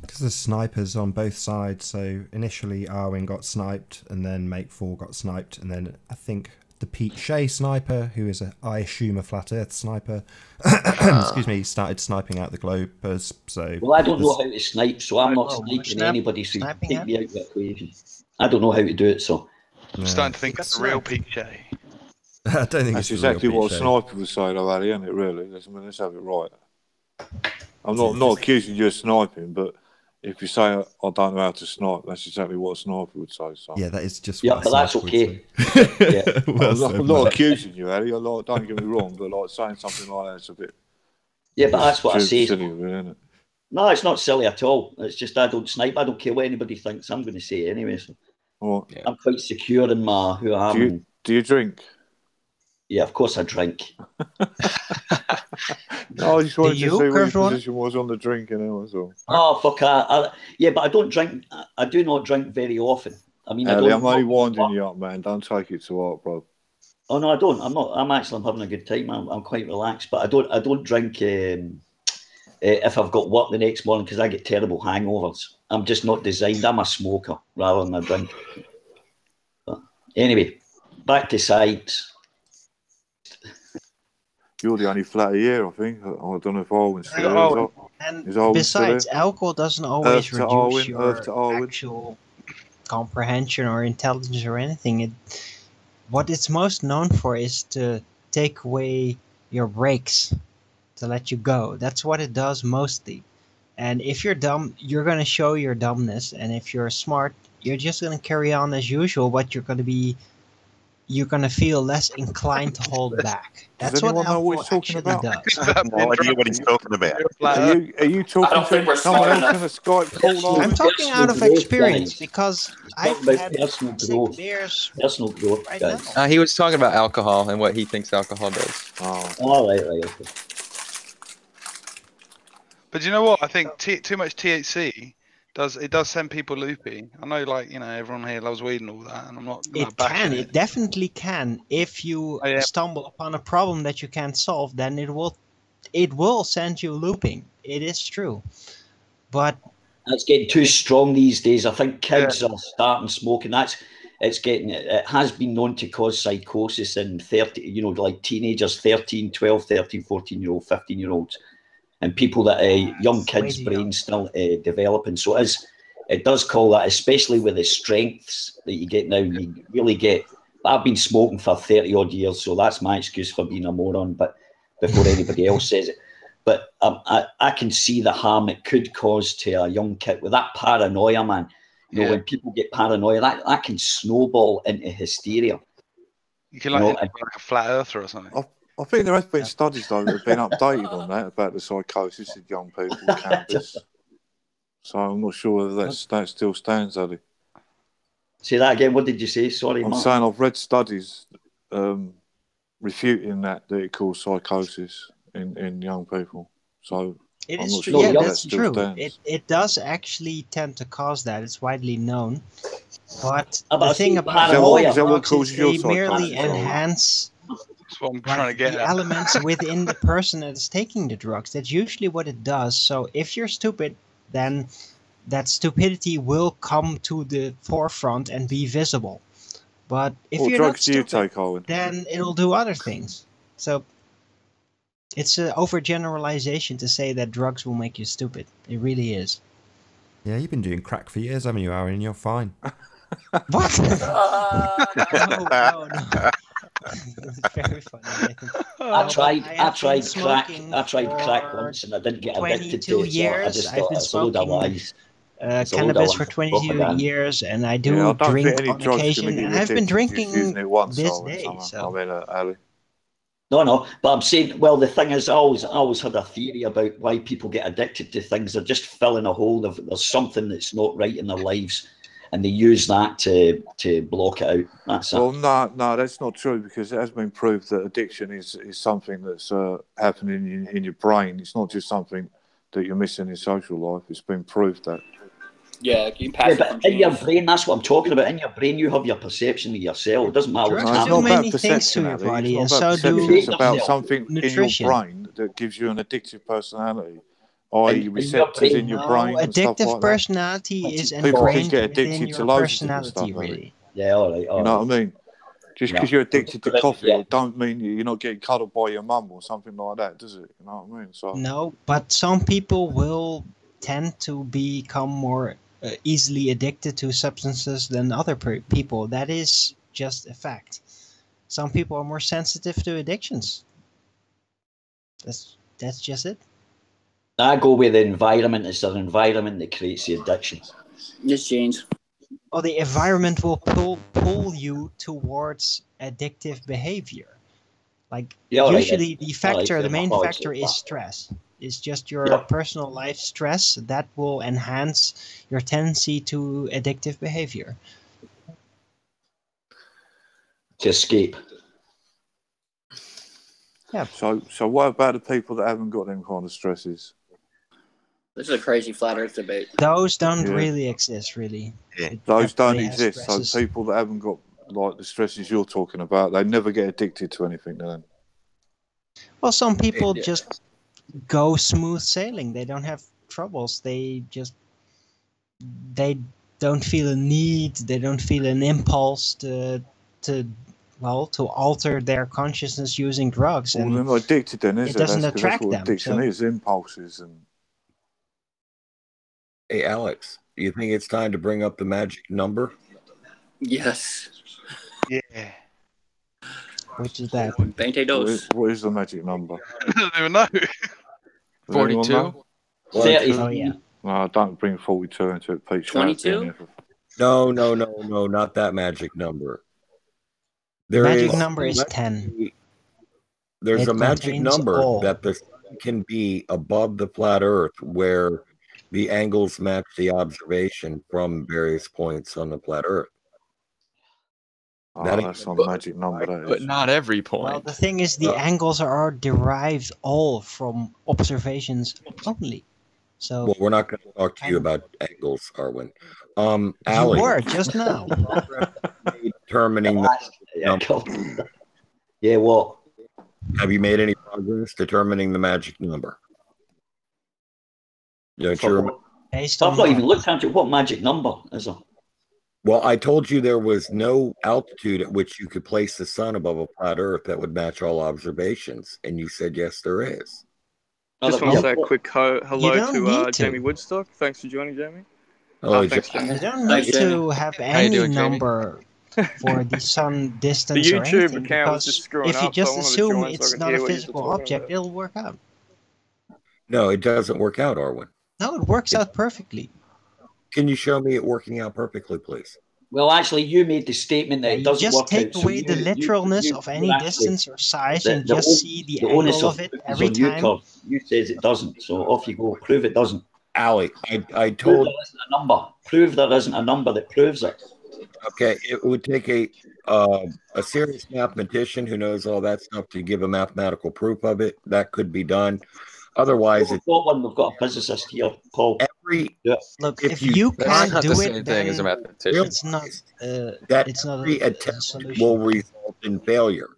Because there's snipers on both sides. So initially Arwen got sniped, and then Make 4 got sniped, and then I think the Pete Shea sniper, who is I assume a flat Earth sniper, excuse me, started sniping out the globers. So I don't know how to snipe, so I'm not sniping anybody. So take me out of the equation. I don't know how to do it, so. I'm starting to think it's the real Pete Shea. I don't think that's exactly what a sniper would say, though, Ali, isn't it? Really, let's have it right. I'm not accusing you of sniping, but if you say I don't know how to snipe, that's exactly what a sniper would say. So. Yeah, that is just. Yeah, but that's okay. I'm not accusing you, Ali. Don't get me wrong, but saying something like that's a bit. Yeah, but that's what I say. Silly, isn't it? No, it's not silly at all. It's just I don't snipe. I don't care what anybody thinks. I'm going to say it anyway. So. I'm quite secure in who I am. Do you drink? Yeah, of course I drink. No, I just wanted to see what your position was on the drinking. Oh, fuck. Yeah, but I don't drink. I do not drink very often. I mean, I'm only winding you up, man. Don't take it to heart, bro. Oh no, I don't. I'm not. I'm having a good time. I'm quite relaxed, but I don't drink if I've got work the next morning because I get terrible hangovers. I'm just not designed. I'm a smoker rather than a drinker. But anyway, back to sides. You're the only flat here, I think. I don't know if Arwen's still there. And besides, alcohol doesn't always reduce your actual comprehension or intelligence or anything. What it's most known for is to take away your brakes, to let you go. That's what it does mostly. And if you're dumb, you're going to show your dumbness. And if you're smart, you're just going to carry on as usual, but you're going to feel less inclined to hold back. That's what alcohol actually does. I have no idea what he's talking about. Are you talking to someone else in a Skype call? I'm talking out of experience because I've had personal beers. Personal growth, guys. He was talking about alcohol and what he thinks alcohol does. Oh, right, okay. But you know what? I think too much THC does send people loopy. I know, everyone here loves weed and all that, and I'm not. It definitely can. If you stumble upon a problem that you can't solve, then it will send you looping. It is true, but that's getting too strong these days. I think kids are starting smoking. It has been known to cause psychosis in teenagers, 13, 12, 13, 14-year-old, 15-year-olds. And people that young kids' brains still developing. So it does call that, especially with the strengths that you get now. You really get. I've been smoking for 30 odd years, so that's my excuse for being a moron. But before anybody else says it, but I can see the harm it could cause to a young kid with that paranoia, man. When people get paranoia, that can snowball into hysteria. You can like a flat earther or something. I think there has been studies, though, that have been updated on that, about the psychosis of young people with cannabis. So I'm not sure whether that still stands, Ali. Say that again. What did you say? Sorry, I'm Mark. saying I've read studies refuting that it causes psychosis in young people. So It I'm is not true. sure Yeah, that that's still true. stands. It does actually tend to cause that. It's widely known. But But the I thing see about paranoia. Is that what drugs is causes your they merely psychosis? enhance That's what I'm trying to get the at. elements within the person that is taking the drugs. That's usually what it does. So if you're stupid, then that stupidity will come to the forefront and be visible. But if What you're not drugs do you stupid, take, Owen? then it'll do other things. So it's an overgeneralization to say that drugs will make you stupid. It really is. Yeah, you've been doing crack for years, haven't you, Aaron? And you're fine. What? No. It's very funny, Nathan. I tried crack. Smoking I tried crack for once, and I didn't get addicted to 22 it. So I years. just I've thought been it's a load of smoking lies. It's a load of cannabis for lies, 22 propaganda. years, and I Yeah, do I don't think drink any on drug's going to occasion, get and you I've been addicted just using drinking it once. this Owen, day. So I mean, Ali. No, but I'm saying, well, the thing is, I always had a theory about why people get addicted to things. They're just filling a hole. There's something that's not right in their lives, and they use that to block it out. That's Well, it. no, that's not true, because it has been proved that addiction is something that's happening in your brain. It's not just something that you're missing in social life. It's been proved that. Yeah, you can pass it from But in your genes. brain, that's what I'm talking about. In your brain, you have your perception of yourself. It doesn't matter what's drugs happening. do many things to your body, and so do It's about something nutrition. in your brain that gives you an addictive personality, i.e. your receptors in your No, brain and stuff addictive like that. personality is People can ingrained get within addicted to your loads of different personality, stuff, really. Yeah, all right. You know what I mean? Just because you're addicted to coffee, Yeah. it don't mean you're not getting cuddled by your mum or something like that, does it? You know what I mean? So No, but some people will tend to become more easily addicted to substances than other people. That is just a fact. Some people are more sensitive to addictions. That's just it. I go with the environment. It's the environment that creates the addiction. Yes, genes. Or the environment will pull you towards addictive behavior. Like usually the main factor is stress. It's just your personal life stress that will enhance your tendency to addictive behavior. To escape. Yeah. So what about the people that haven't got them kind of stresses? This is a crazy flat Earth debate. Those don't really exist, really. Those don't Everybody has exist. stresses. So people that haven't got like the stresses you're talking about, they never get addicted to anything then. Well, some people just go smooth sailing. They don't have troubles. They don't feel a need. They don't feel an impulse to alter their consciousness using drugs. Well, and they're not addicted then, is it it? doesn't That's attract what them. addiction is, impulses. And Hey, Alex, do you think it's time to bring up the magic number? Yes. Yeah. Which is that? 22. What is the magic number? I don't even know. 42? Oh, yeah. No, don't bring 42 into it, Pete. 22? No, not that magic number. Magic number is 10. There's It a magic contains number all. that the sun can be above the flat Earth, where the angles match the observation from various points on the flat Earth. That's some magic number, that is. But not every point. Well, the thing is, the angles are derived all from observations only. So Well, we're not going to talk to you about angles, Arwen. you Ali, were just now. determining Yeah, what? Have you made any progress determining the magic number? Don't you remember? Based I've on not even looked at it. What magic number is there? Well, I told you there was no altitude at which you could place the sun above a flat Earth that would match all observations, and you said yes, there is. Just want to say a quick hello don't to need to. Jamie Woodstock. Thanks for joining, Jamie. Hello, thanks, Jamie. Jamie. You don't need to have How you any doing, Jamie? number for the sun distance The or YouTube anything, account was because just screwing if you up, so I just wanted to assume join so I it's could not hear a what you were physical talking object, about. it'll work out. No, it doesn't work out, Arwen. No, it works out perfectly. Can you show me it working out perfectly, please? Well, actually, you made the statement that it You doesn't just work take out. away the literalness of any distance or size and just see the onus angle of it is every on you, time. Carl. You says it doesn't, so off you go. Prove it doesn't. Ali, I Prove told. there isn't a number. Prove there isn't a number that proves it. Okay, it would take a a serious mathematician who knows all that stuff to give a mathematical proof of it, that could be done. Otherwise, we've got one. We've got a physicist here, Paul. Look, if you can't not do the it, same thing as a then mathematician. it's not. that It's not every a attempt solution. will result in failure.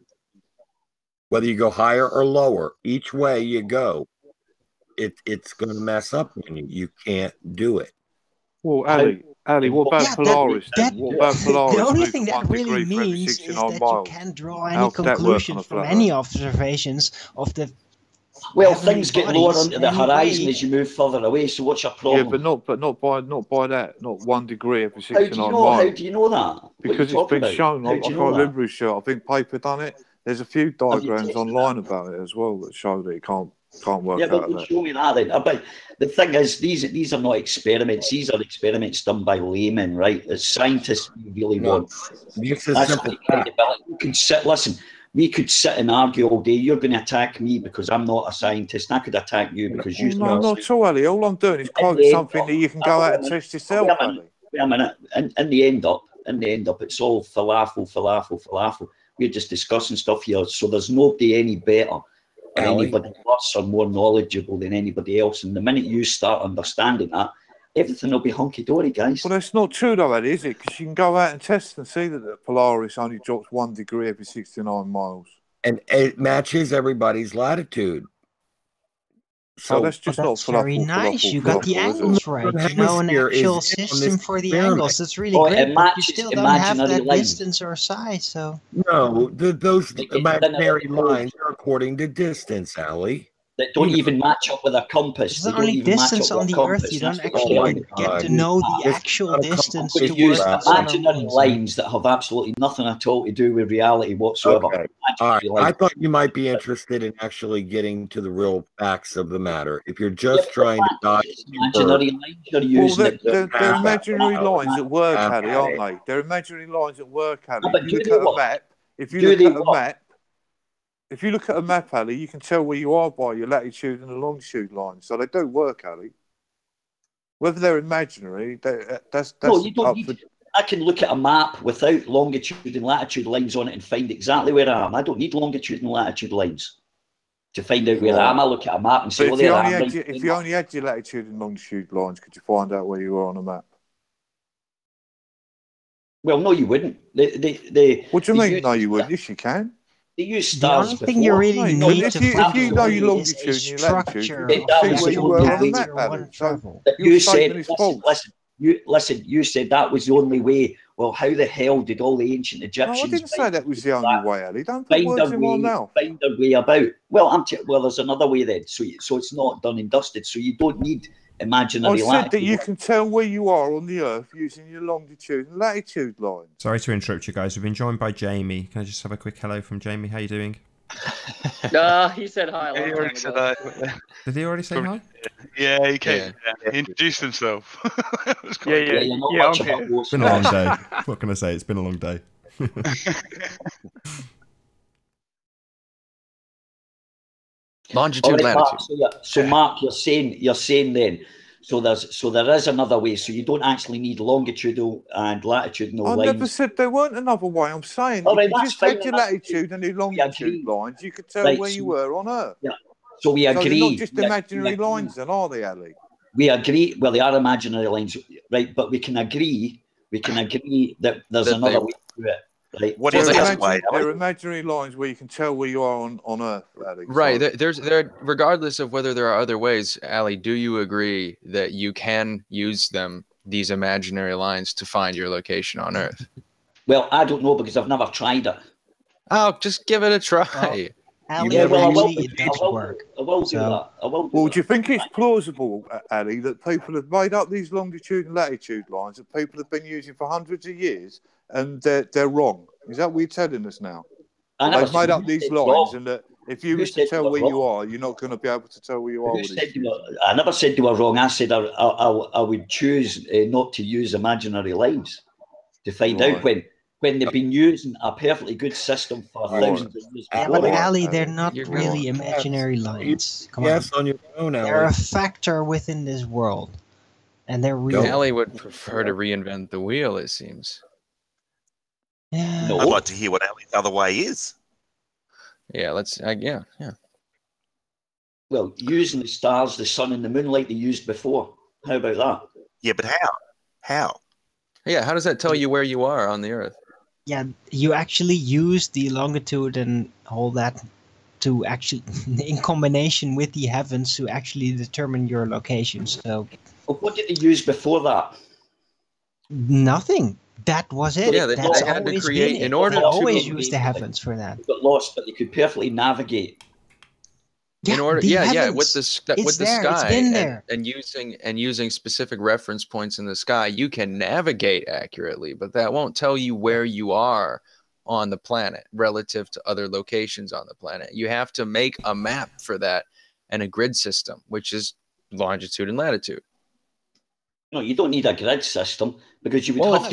Whether you go higher or lower, each way you go, it's going to mess up on you. You can't do it. Well, Ali, what about Polaris? What about Polaris? The only moving thing that 1 really degree for every means is 69 that miles? you can't draw any How's that work on conclusions a from flat any Earth? observations of the. Well, heavenly things get lower bodies onto the anyway. horizon as you move further away. So what's your problem? Yeah, but not by that. Not 1 degree every How 69 do you know? miles. How do you know that? Because it's been shown. I How do can't you know that? remember who's shown. I think Paper done it. There's a few diagrams online about it as well that show that it can't work Yeah, out but of that. show me that then. But the thing is, these are not experiments. These are experiments done by laymen, right? As scientists, we really want. This is That's simple. the credibility. We could sit. Listen, we could sit and argue all day. You're going to attack me because I'm not a scientist. And I could attack you because you. No, not at all, Ali. All I'm doing is quoting something that you can go out and test yourself, Ali. Wait a minute. In the end up, it's all falafel. We're just discussing stuff here. So there's nobody any better or anybody worse or more knowledgeable than anybody else. And the minute you start understanding that, everything will be hunky-dory, guys. Well, that's not true, though, Ali, is it? Because you can go out and test and see that the Polaris only drops 1 degree every 69 miles. And it matches everybody's latitude. So that's just that's very nice. You got the angles right. You know, an actual system for the angles. That's really great. But you still don't have that distance or size. So no, those imaginary lines are according to distance, Ali. That don't even match up with a compass. It's the only distance on the Earth. You don't actually get to know the actual distance to towards the sun. Imaginary lines that have absolutely nothing at all to do with reality whatsoever. Okay. All right. I thought you might be interested in actually getting to the real facts of the matter. If you're just trying to dodge imaginary lines you're using, they're imaginary lines at work, Ali, aren't they? They're imaginary lines at work, Ali. If you look at a map, if you look at a map, Ali, you can tell where you are by your latitude and the longitude lines. So they do work, Ali. Whether they're imaginary, that's no, you don't need. I can look at a map without longitude and latitude lines on it and find exactly where I am. I don't need longitude and latitude lines to find out where I am. I look at a map and say, if you only had your latitude and longitude lines, could you find out where you were on a map? Well, no, you wouldn't. What do you mean? No, you wouldn't. Yes, you can. They use stars. The only thing you really need if you know your longitude and your latitude, you can see where you were on the map, Ali. So you said, listen, you said that was the only way. Well, how the hell did all the ancient Egyptians? No, I didn't say that was the only way, Ali. Don't put words in my mouth. Find their way about. Well, well, there's another way then. So it's not done and dusted. So you don't need imaginary I said that you can tell where you are on the Earth using your longitude and latitude line. Sorry to interrupt you guys. We've been joined by Jamie. Can I just have a quick hello from Jamie? How you doing? He said hi. He already said hi. Did he already say hi? Yeah, he came. Yeah. He introduced himself. It's been a long day. What can I say? It's been a long day. Longitude, latitude. So Mark, you're saying then. So there is another way. So you don't actually need longitudinal and latitudinal I lines. never said there weren't another way. I'm saying if you just had your latitude and your longitude lines, you could tell where you were on Earth. Yeah. So we agree. So they're not just imaginary lines, then, are they, Ali? We agree. Well, they are imaginary lines, right? But we can agree. That there's another way to do it. Right? What is that way? There are imaginary lines where you can tell where you are on Earth, Ali. Right. There. Regardless of whether there are other ways, Ali, do you agree that you can use these imaginary lines, to find your location on Earth? Well, I don't know because I've never tried it. Oh, just give it a try. Ali, it does work. I will do that. Well, do you think it's plausible, Ali, that people have made up these longitude and latitude lines that people have been using for hundreds of years, and they're wrong? Is that what you're telling us now? They've made up these lines, and that if you wish to tell where you are, you're not going to be able to tell where you are. I never said they were wrong. I said I would choose not to use imaginary lines to find out when they've been using a perfectly good system for thousands of years. Yeah, but Ali, they're not really imaginary lines. Come on. On your own, Ali. They're a factor within this world, and they're real. Ali would prefer to reinvent the wheel, it seems. Yeah. I'd like to hear what Ali's other way is. Yeah, let's. Yeah. Well, using the stars, the sun, and the moon like they used before. How about that? Yeah, but how? How? Yeah, how does that tell you where you are on the Earth? Yeah, you actually use the longitude and all that to actually, in combination with the heavens, to actually determine your location. So, well, what did they use before that? Nothing. That was it. Yeah, That's they had to always create been it. in order They to always use the heavens for that. They got lost, but they could perfectly navigate. Yeah, in order, the with heavens. the It's there, it's sky been there. and using specific reference points in the sky, you can navigate accurately, but that won't tell you where you are on the planet relative to other locations on the planet. You have to make a map for that and a grid system, which is longitude and latitude. No, you don't need a grid system because you would Well, have if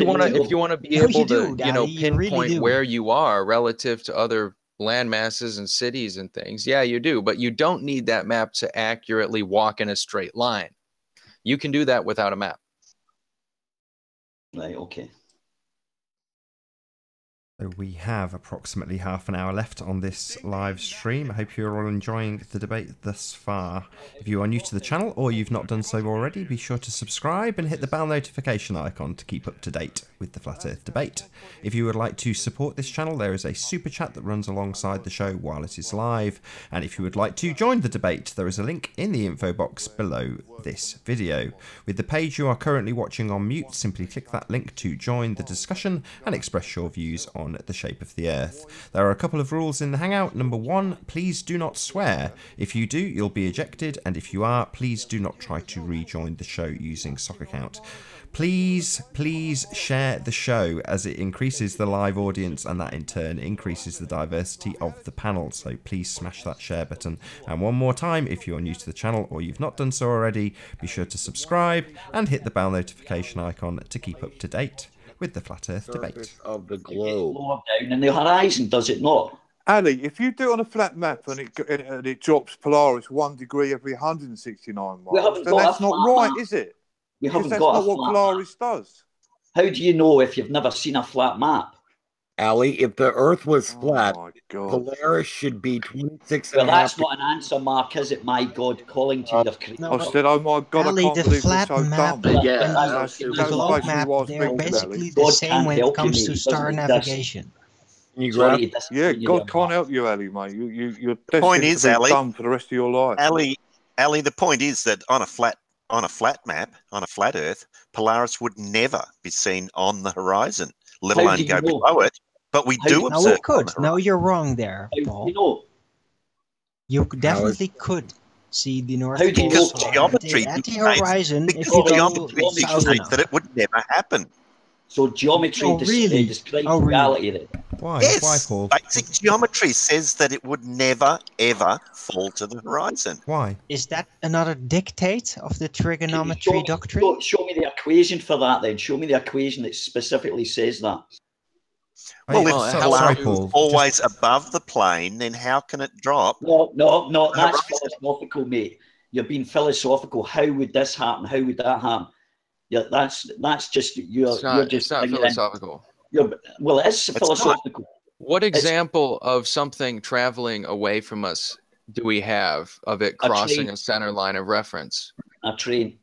you want to be able to, Daddy, pinpoint really where you are relative to other land masses and cities and things. Yeah, you do, but you don't need that map to accurately walk in a straight line. You can do that without a map. Right, okay. So we have approximately half an hour left on this live stream. I hope you're all enjoying the debate thus far. If you are new to the channel or you've not done so already, be sure to subscribe and hit the bell notification icon to keep up to date with the Flat Earth debate. If you would like to support this channel, there is a super chat that runs alongside the show while it is live. And if you would like to join the debate, there is a link in the info box below this video. With the page you are currently watching on mute, simply click that link to join the discussion and express your views on the shape of the Earth. There are a couple of rules in the Hangout. Number 1, please do not swear. If you do, you'll be ejected, and if you are, please do not try to rejoin the show using Sock Account. Please share the show, as it increases the live audience and that in turn increases the diversity of the panel. So please smash that share button. And one more time, if you're new to the channel or you've not done so already, be sure to subscribe and hit the bell notification icon to keep up to date with the Flat Earth debate. Of the globe. Lower down in the horizon, does it not? Ali, if you do it on a flat map and it drops Polaris 1 degree every 169 miles, then that's not right, is it? We Because haven't that's got not a what flat Polaris does. How do you know if you've never seen a flat map? Ali, if the Earth was Oh flat, my God. Polaris should be 26 Well, and a half. that's not an answer, Mark, is it? My God, calling to your creator. No, I said, oh my God, Ali, I can't the believe we're flat so map dumb. and That's the basically globe map, what I was they're thinking, basically Ali. the God same can't when it help you, comes mate. to He star doesn't exist. navigation. You Sorry, grab he Yeah, disappointed you God there, can't Mark. help you, Ali, mate. You're Point destined is, to be Ali, dumb for the rest of your life. Ali, the point is that on a flat map, on a flat Earth, Polaris would never be seen on the horizon, let How alone do you go know? below it. But we How do do- No, observe we it on could. the horizon. No, you're wrong there, How do Paul. you know? You How definitely could see the North How do you Pole know? Because star geometry at the dictates, horizon if because you go geometry south dictates enough. that it would never happen. So geometry Oh, really? describes Oh, really? reality then. Why? Yes, Why, Paul? basic geometry says that it would never, ever fall to the horizon. Why? Is that another dictate of the Can you trigonometry doctrine? show me the equation for that then. Show me the equation that specifically says that. Well, Well, if sorry, Polaris Paul. is always above the plane, then how can it drop? No, that's Horizon. philosophical, mate. You're being philosophical. How would this happen? How would that happen? Yeah, that's just you're just It's not bringing in- philosophical. well, it is It's philosophical. What example of something traveling away from us do we have of it A crossing train. a center line of reference? A train.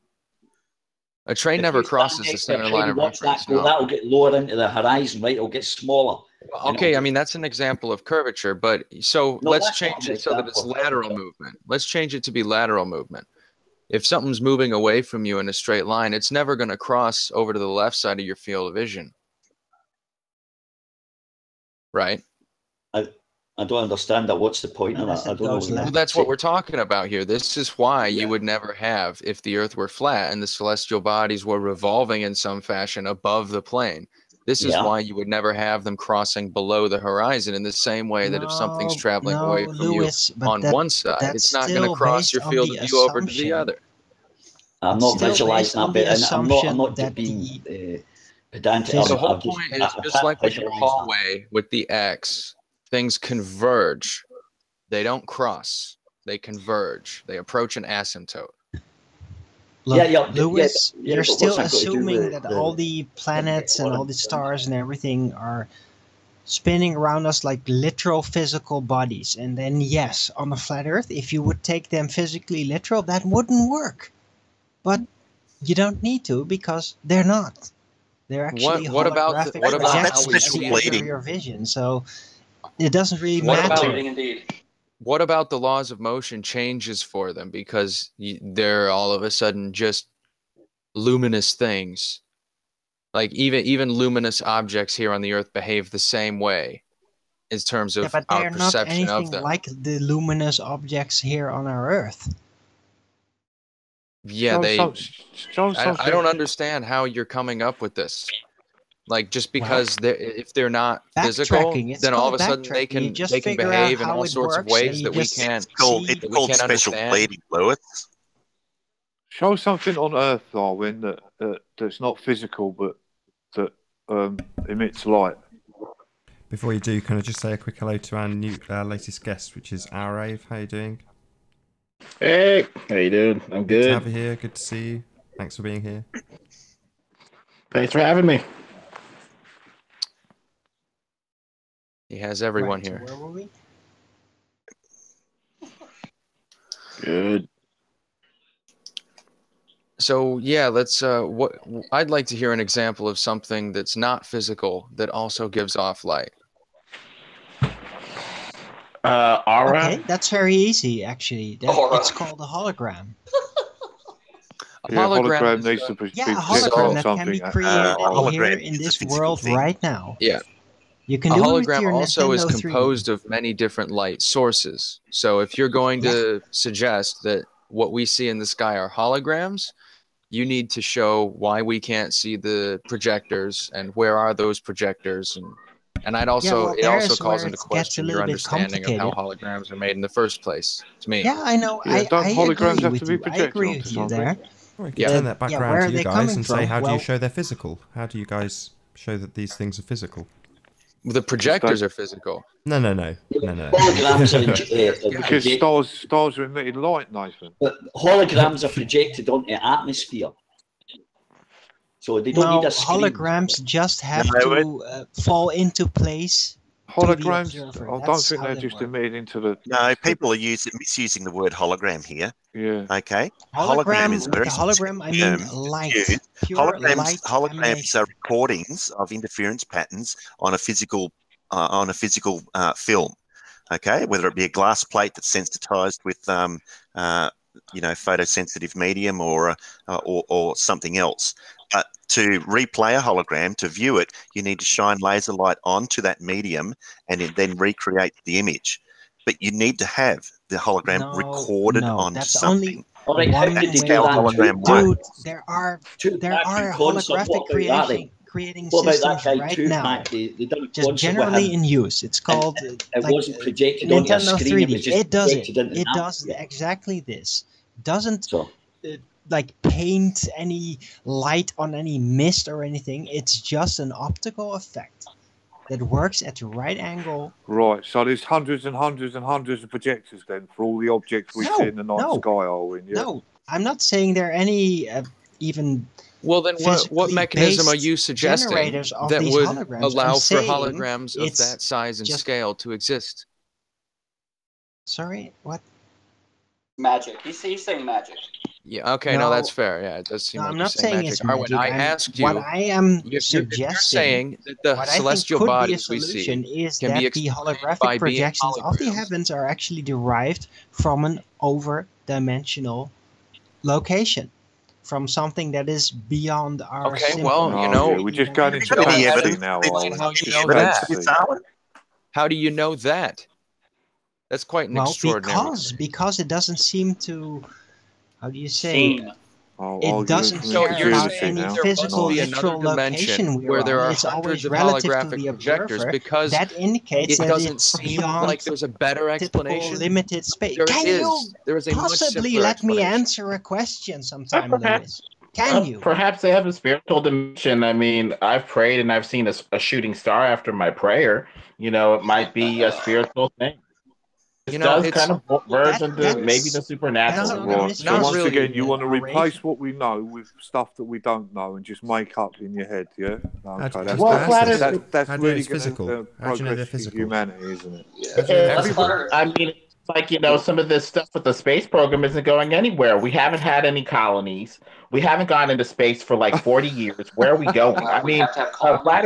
A train If never you stand crosses the next to a center train, line of watch reference. that go. No. That'll get lower into the horizon, right? It'll get smaller. Okay, I mean that's an example of curvature, but so No, let's that's not change an it so that it's example of lateral movement. Let's change it to be lateral movement. If something's moving away from you in a straight line, it's never going to cross over to the left side of your field of vision. Right? I don't understand that. What's the point of that? I don't know. What Well, that's what we're talking about here. This is why you would never have, if the Earth were flat and the celestial bodies were revolving in some fashion above the plane. This is Yeah. why you would never have them crossing below the horizon in the same way that if something's traveling away from Lewis, you but on one side, that's it's not going to still cross based your on field the of view over to the assumption. other. I'm not Still visualizing based on that bit, the and I'm assumption not that being pedantic. The whole I've just- point is I just can't like with your visualize that. hallway with the X, things converge. They don't cross. They converge. They approach an asymptote. Look, Yeah, Lewis, yeah, you're but still what's that got to do assuming with that the- all the planets and all the stars and everything are spinning around us like literal physical bodies. And then yes, on a flat Earth, if you would take them physically literal, that wouldn't work. But you don't need to because they're not. They're actually What about projections how we see under your vision. So it doesn't really matter. What about the laws of motion changes for them because they're all of a sudden just luminous things? Like even luminous objects here on the Earth behave the same way in terms of but our they're not perception of anything them. like the luminous objects here on our Earth. Yeah, I don't understand how you're coming up with this. Like just because if they're not physical, then all of a sudden they can behave in all sorts of ways that we can't. It's called special bleeding, Lewis. Show something on Earth, Darwin, that's not physical but that emits light. Before you do, can I just say a quick hello to our latest guest, which is Arave. How you doing? Hey, how you doing? I'm Good good. to have you here. Good to see you. Thanks for being here. Thanks for having me. He has everyone Right, so here. where were we? Good. So yeah, let's. What I'd like to hear an example of something that's not physical that also gives off light. Aura. Okay, that's very easy actually. It's called a hologram. Yeah, hologram needs to be Yeah, a projected hologram on that can be something. created here in this world right now. Yeah. You can A do it with hologram your also is Nintendo 3D. composed of many different light sources. So if you're going to suggest that what we see in the sky are holograms, you need to show why we can't see the projectors and where are those projectors. And it also calls into question your understanding of how holograms are made in the first place. To me. Yeah, I know. Yeah, don't I holograms agree have with to be you. I projected agree onto with you something? there. Well, you can turn that back where around are to you they guys coming and say, from? how do Well- you show they're physical? How do you guys show that these things are physical? The projectors are physical. No. Because stars are emitting light, Nathan. But holograms are projected onto the atmosphere. So they don't need a screen. Holograms just have to fall into place. Holograms, to the observer. I don't That's think how they're they just work. emitted into the... No, people are misusing the word hologram here. Yeah. Okay. Hologram, is a very with the hologram, I specific mean term light. to use. Pure light Holograms emanation. are recordings of interference patterns on a physical film. Okay, whether it be a glass plate that's sensitized with photosensitive medium or something else. But to replay a hologram, to view it, you need to shine laser light onto that medium and then recreate the image. But you need to have the hologram recorded onto that's something. only one That is way. how a hologram works. Dude, there are Quantum, holographic creating what about systems that guy, right Tupac? now, They done just quantum generally with him. in use. It's called It like, wasn't projected onto a Nintendo screen. 3D. It was just It does it. projected into It an does atmosphere. exactly this. Doesn't like paint any light on any mist or anything. It's just an optical effect that works at the right angle. Right, so there's hundreds and hundreds and hundreds of projectors then for all the objects we see in the night sky, are we? Yeah? No, I'm not saying there are any even. Well, then what mechanism are you based suggesting generators of that these would holograms? allow I'm for saying holograms of it's that size and just- scale to exist? Sorry, what? Magic. He's saying magic. Yeah, okay, no, that's fair. Yeah, it does seem No, like I'm you're not saying saying magic. it's Arwen, magic. I asked you. What I am if you're suggesting, saying that the what I think celestial could be a bodies we solution see is can that be the explained by holographic being projections of the holograms. heavens are actually derived from an over-dimensional location, from something that is beyond our. Okay, simple well, you know, we're just going into How do you fantasy know now, how Arwen. you know that? How do you know that? That's quite an extraordinary. Because it doesn't seem to. How do you say? It doesn't So care you're about saying any that there physical must be literal another dimension location we're where there on. are It's hundreds always of relative to holographic the projectors observer. because That indicates it that doesn't it's seem beyond like there's a better explanation. limited space. There Can is. you There is a much possibly simpler let me explanation. answer a question sometime, Lewis? Can you? Perhaps they have a spiritual dimension. I mean, I've prayed and I've seen a shooting star after my prayer. You know, it might be a spiritual thing. It does kind of verge into maybe the Right. supernatural. So once again, you want to replace what we know with stuff that we don't know and just make up in your head, yeah? Okay, that's really going to progress humanity, isn't it? I mean, it's like, you know, some of this stuff with the space program isn't going anywhere. We haven't had any colonies. We haven't gone into space for like 40 years. Where are we going? I mean, Flat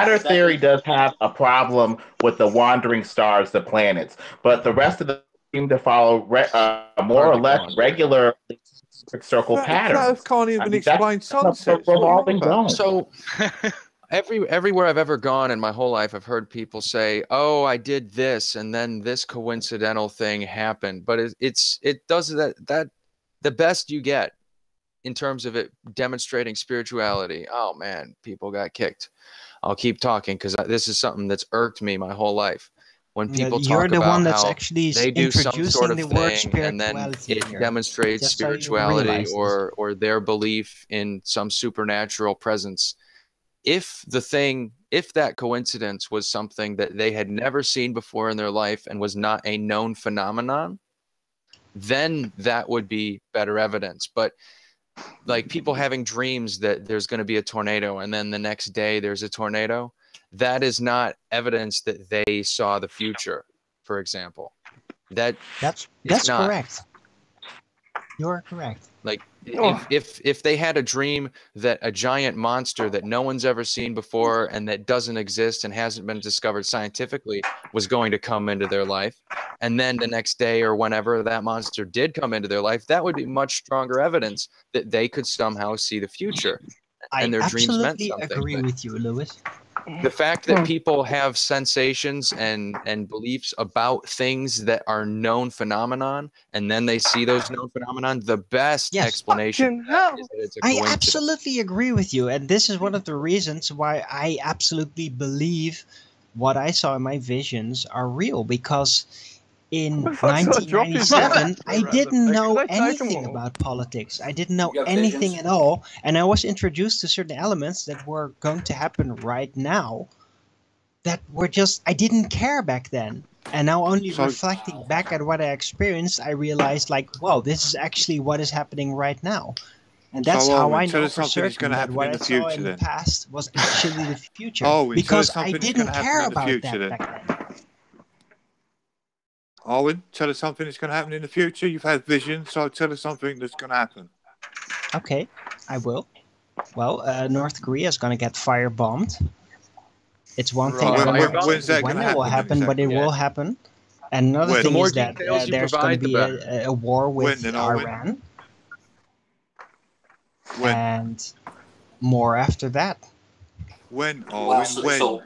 Earth theory does have a problem with the wandering stars, the planets, but the rest of them seem to follow more or less regular circle patterns. Flat Earth can't even explain sunsets. So everywhere I've ever gone in my whole life, I've heard people say, "Oh, I did this, and then this coincidental thing happened." But it does that the best you get in terms of it demonstrating spirituality. Oh man, people got kicked. I'll keep talking because this is something that's irked me my whole life. When people talk about how they do some sort of thing and then it demonstrates spirituality or their belief in some supernatural presence. If that coincidence was something that they had never seen before in their life and was not a known phenomenon, then that would be better evidence. But like people having dreams that there's going to be a tornado and then the next day there's a tornado, that is not evidence that they saw the future, for example. That's correct. You're correct. Like if they had a dream that a giant monster that no one's ever seen before and that doesn't exist and hasn't been discovered scientifically was going to come into their life, and then the next day or whenever that monster did come into their life, that would be much stronger evidence that they could somehow see the future and their dreams meant something. I absolutely agree with you, Lewis. The fact that people have sensations and beliefs about things that are known phenomenon, and then they see those known phenomenon, the best explanation is that it's a coincidence. I absolutely agree with you, and this is one of the reasons why I absolutely believe what I saw in my visions are real, because in 1997, I didn't know anything about politics. I didn't know anything at all. And I was introduced to certain elements that were going to happen right now that were just, I didn't care back then. And now only reflecting back at what I experienced, I realized like, wow, this is actually what is happening right now. And that's how I know for certain that what I saw in the past was actually the future. Because I didn't care about that back then. Arwen, tell us something that's going to happen in the future. You've had visions, so tell us something that's going to happen. Okay, I will. Well, North Korea is going to get firebombed. It's one thing. When's that going to happen? When it will happen, but it will happen. And another thing is that there's going to be a war with Iran. When? And more after that. When? When?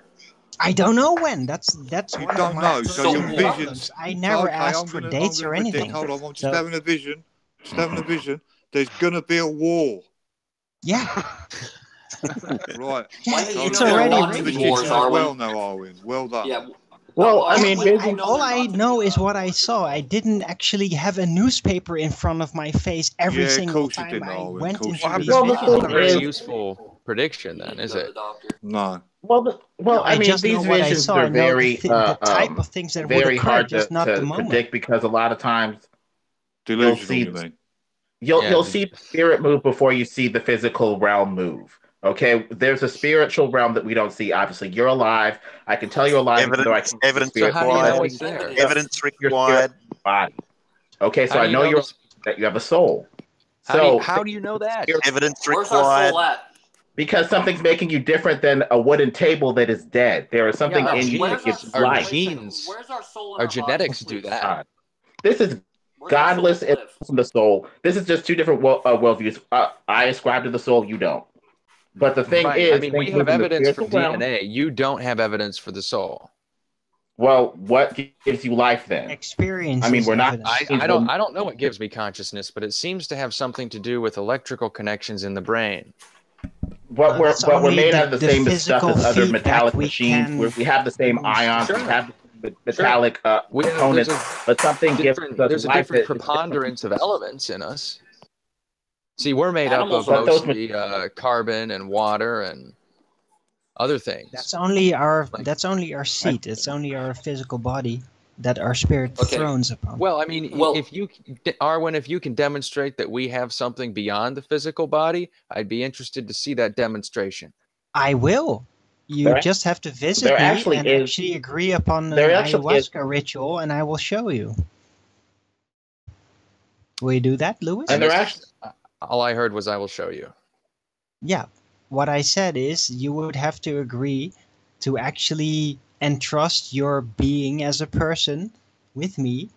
I don't know when. That's you one don't of my know. So your visions. I never asked for dates or anything. Hold on, I'm just having a vision. Just having a vision. There's gonna be a war. Yeah. Right. It's already well now, Arwen. Well done. Yeah. Well, I mean, all I know is what I saw. I didn't actually have a newspaper in front of my face every single time I went into these It's not a very useful prediction, then, is it? No. Well, I mean, these visions are very the type of things that very would occur, hard just not the moment. predict, because a lot of times you'll see the spirit move before you see the physical realm move. Okay, there's a spiritual realm that we don't see. Obviously, you're alive. I can tell you're alive. Evidence required. Evidence required. Body. Okay, so I know that you have a soul. So how do you know that? Evidence required. Because something's making you different than a wooden table that is dead. There is something in you that gives life. Our genes, our genetics do that. This is godless and the soul. This is just two different worldviews. I ascribe to the soul, you don't. But the thing is, I mean, we have evidence for DNA. You don't have evidence for the soul. Well, what gives you life then? Experience. I mean, we're not. I don't know what gives me consciousness, but it seems to have something to do with electrical connections in the brain. But we're made out of the same stuff as other metallic machines. Where we have the same ions, we have the metallic components, but something gives us there's a different preponderance of elements in us. See, we're made up of mostly carbon and water and other things. That's only our seat. It's only our physical body. that our spirit thrones upon. Well, I mean, if you, Arwen, if you can demonstrate that we have something beyond the physical body, I'd be interested to see that demonstration. I will. You just have to visit there me actually and is- actually agree upon an there actually is- ayahuasca ritual, and I will show you. Will you do that, Lewis? And there actually, all I heard was I will show you. Yeah. What I said is you would have to agree to actually entrust your being as a person with me,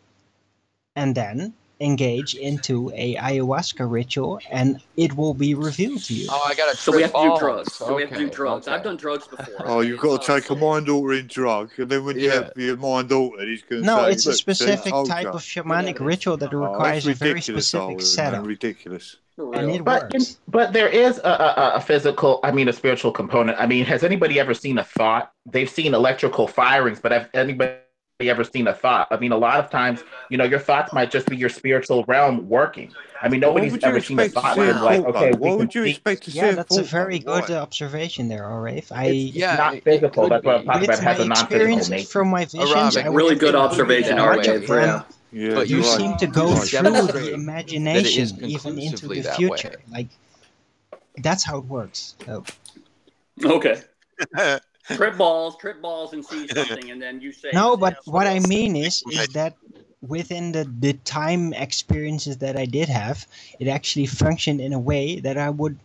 and then engage into a ayahuasca ritual, and it will be revealed to you. Oh, I got to So we have to do drugs. So we have to do drugs. I've done drugs before. Oh, you've got to take a mind-altering drug, and then when you have your mind altered, he's going to say, No, it's a "Look, see, specific told type ya." of shamanic ritual that Oh, requires a that's very ridiculous, specific Owen, setup. man, ridiculous. And it But works. but there is a physical, I mean, a spiritual component. I mean, has anybody ever seen a thought? They've seen electrical firings, but have anybody ever seen a thought? I mean, a lot of times, you know, your thoughts might just be your spiritual realm working. I mean, nobody's ever seen a thought and like, okay, what would you expect to see? Yeah, that's a very good observation there, Rafe. It's not physical. That's what I'm talking about. It has a non-physical experiences nature. from my visions, I really would good think observation, much Rafe. of them, Yeah, But you seem to go through demonstrate the that imagination, it is even into conclusively the that future. way. Like, that's how it works. So. Okay. Trip balls, and see something, and then you say. No, but what I mean is that within the time experiences that I did have, it actually functioned in a way that I would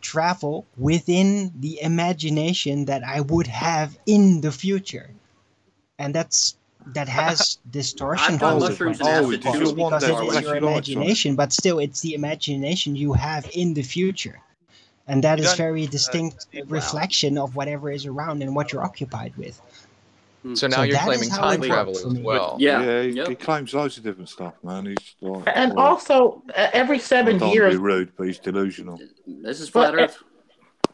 travel within the imagination that I would have in the future, and that has distortion I've done mushrooms consequences, and acid too, because it is flashy your lights on? imagination, but still it's the imagination you have in the future. And that is very distinct reflection of whatever is around and what you're occupied with. So now you're that claiming is how time it travel works as for me. well. He claims loads of different stuff, man. He's like, And also, every I 7 don't years. be rude, but he's delusional. This is flat Earth.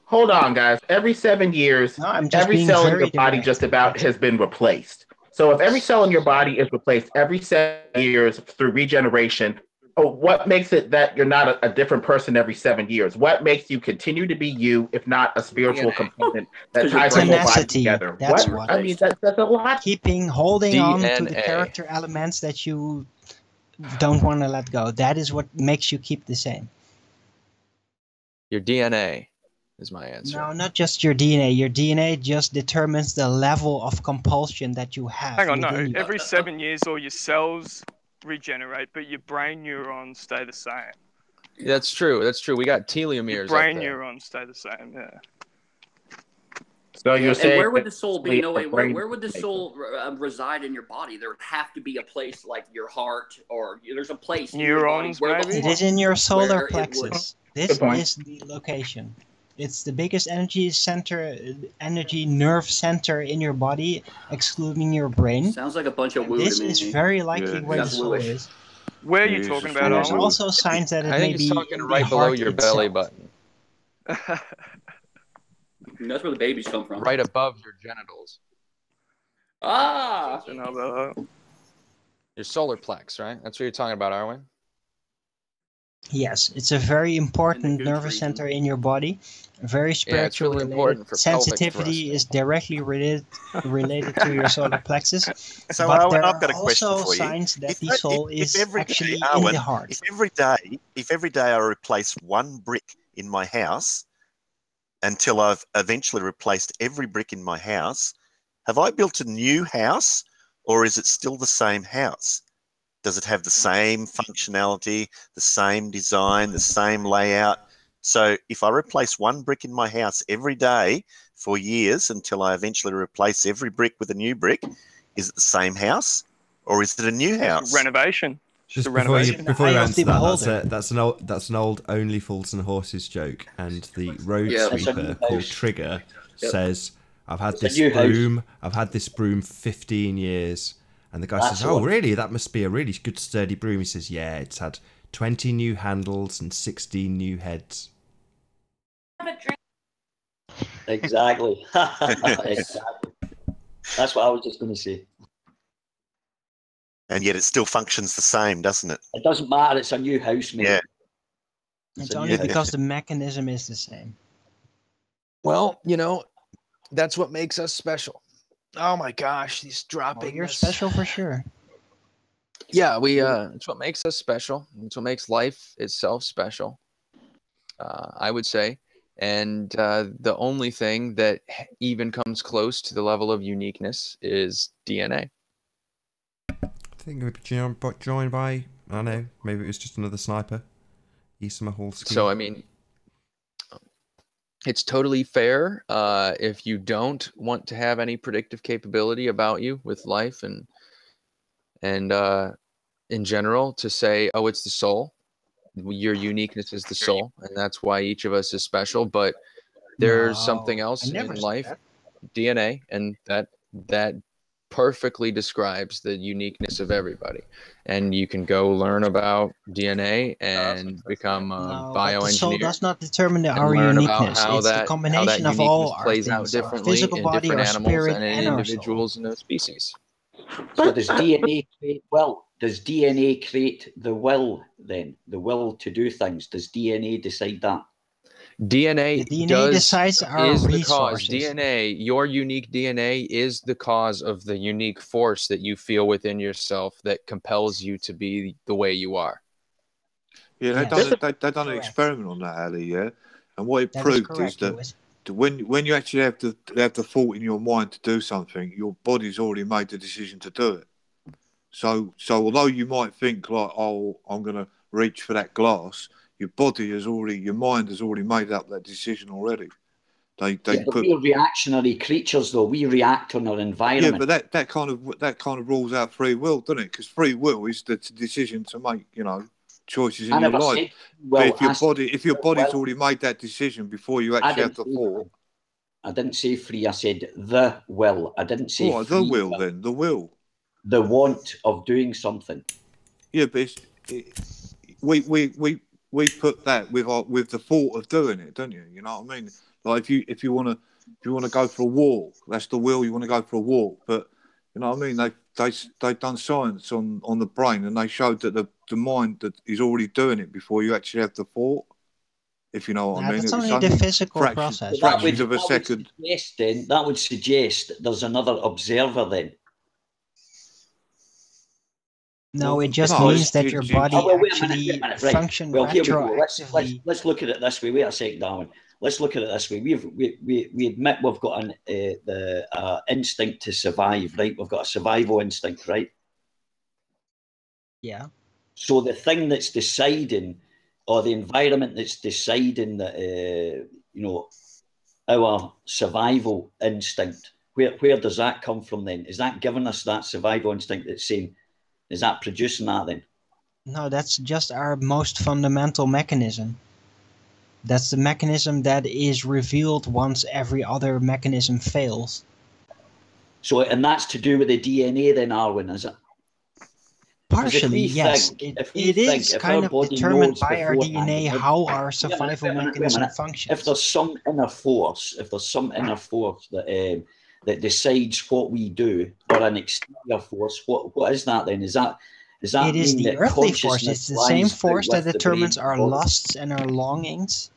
Hold on, guys. Every 7 years, I'm just every being cell in very your body direct. just about has been replaced. So if every cell in your body is replaced every 7 years through regeneration, what makes it that you're not a different person every 7 years? What makes you continue to be you, if not a spiritual component that ties the whole body Tenacity, together? that's What? what. I mean, that's a lot. Holding on to the DNA. character elements that you don't want to let go. That is what makes you keep the same. Your DNA is my answer. No, not just your DNA. Your DNA just determines the level of compulsion that you have. Hang on, no. within you. Every 7 years, all your cells regenerate, but your brain neurons stay the same. That's true. That's true. We got telomeres. Brain up there. neurons stay the same. Yeah. So you're And saying where would the soul be? No, the wait. brain- Where would the soul reside in your body? There would have to be a place like your heart, or there's a place in your body Neurons, where the maybe? It is in your solar where it would- plexus. This Good point. is the location. It's the biggest energy center, energy nerve center in your body, excluding your brain. Sounds like a bunch of woo This to me. is very likely Yeah. where the Sounds soul wooish. is. Where are you Jesus talking And about, there's Arwen? also signs that it I may think he's be talking in the right below heart your belly itself. button, That's where the babies come from. right above your genitals. Ah. Your solar plex, right? That's what you're talking about, Arwen? Yes, it's a very important nervous center in your body. Very spiritual. Yeah, it's really related. important for pelvic Sensitivity is directly related to your solar plexus. So but Owen, there I've got a are question also for you. signs that the soul is actually in Owen, the heart. if every day I replace one brick in my house until I've eventually replaced every brick in my house, have I built a new house, or is it still the same house? Does it have the same functionality, the same design, the same layout? So if I replace one brick in my house every day for years until I eventually replace every brick with a new brick, is it the same house, or is it a new house? Renovation. Just before you answer that, that's an old Only Fools and Horses joke, and the road sweeper called Trigger says, "I've had this broom. I've had this broom 15 years." And the guy says, "Oh, really? That must be a really good sturdy broom." He says, "Yeah, it's had 20 new handles and 16 new heads." Exactly. Exactly. That's what I was just going to say. And yet it still functions the same, doesn't it? It doesn't matter. It's a new house, mate. Yeah. It's only because the mechanism is the same. Well, you know, that's what makes us special. Oh my gosh, these Oh, dropping. you're special for sure. Yeah, it's what makes us special. It's what makes life itself special. I would say. And the only thing that even comes close to the level of uniqueness is DNA. I think we'd be joined by, I don't know, maybe it was just another sniper. Isma Halski. So, I mean, it's totally fair if you don't want to have any predictive capability about you with life and in general to say, oh, it's the soul. Your uniqueness is the soul, and that's why each of us is special. But there's something else in life, DNA, and that perfectly describes the uniqueness of everybody. And you can go learn about DNA and become a bioengineer. The soul does not determine our learn uniqueness. about it's the combination of all our plays out things: our differently physical in body, different our animals spirit, and in and our individuals in a species. So does DNA create will? Does DNA create the will then? The will to do things? Does DNA decide that? DNA, decides our is the resources. cause. DNA, your unique DNA is the cause of the unique force that you feel within yourself that compels you to be the way you are. Yeah, they've done an experiment on that, Ali, yeah? And what it proved is that when you actually have the thought in your mind to do something, your body's already made the decision to do it. So although you might think like, oh, I'm going to reach for that glass, your mind has already made up that decision already. But we're reactionary creatures, though. We react on our environment. Yeah, but that kind of rules out free will, doesn't it? Because free will is the decision to make, choices in your life. But if your body's already made that decision before you actually have the thought. I didn't say free. I said the will. I didn't say free. The will, then the will. The want of doing something. Yeah, but we put that with the thought of doing it, don't you? You know what I mean? Like if you want to go for a walk, that's the will. You want to go for a walk, but you know what I mean? They've done science on the brain, and they showed that the mind that is already doing it before you actually have the thought. If you know what I mean, that's only the physical process. Fractions of a second. That would suggest there's another observer then. No, it just means that your body actually functions retroactively. Let's look at it this way. Wait a second, Darwin. Let's look at it this way. We admit we've got the instinct to survive, right? We've got a survival instinct, right? Yeah. So the thing that's deciding, or the environment that's deciding that our survival instinct, where does that come from then? Is that giving us that survival instinct that's saying? Is that producing that then? No, that's just our most fundamental mechanism. That's the mechanism that is revealed once every other mechanism fails. So, and that's to do with the DNA then, Arwin, is it? Partially, yes. It is kind of determined by our DNA how our survival mechanism functions. If there's some inner force, that decides what we do, or an exterior force, what is that then? Is that it is the earthly force. It's the same force that determines our lusts and our longings,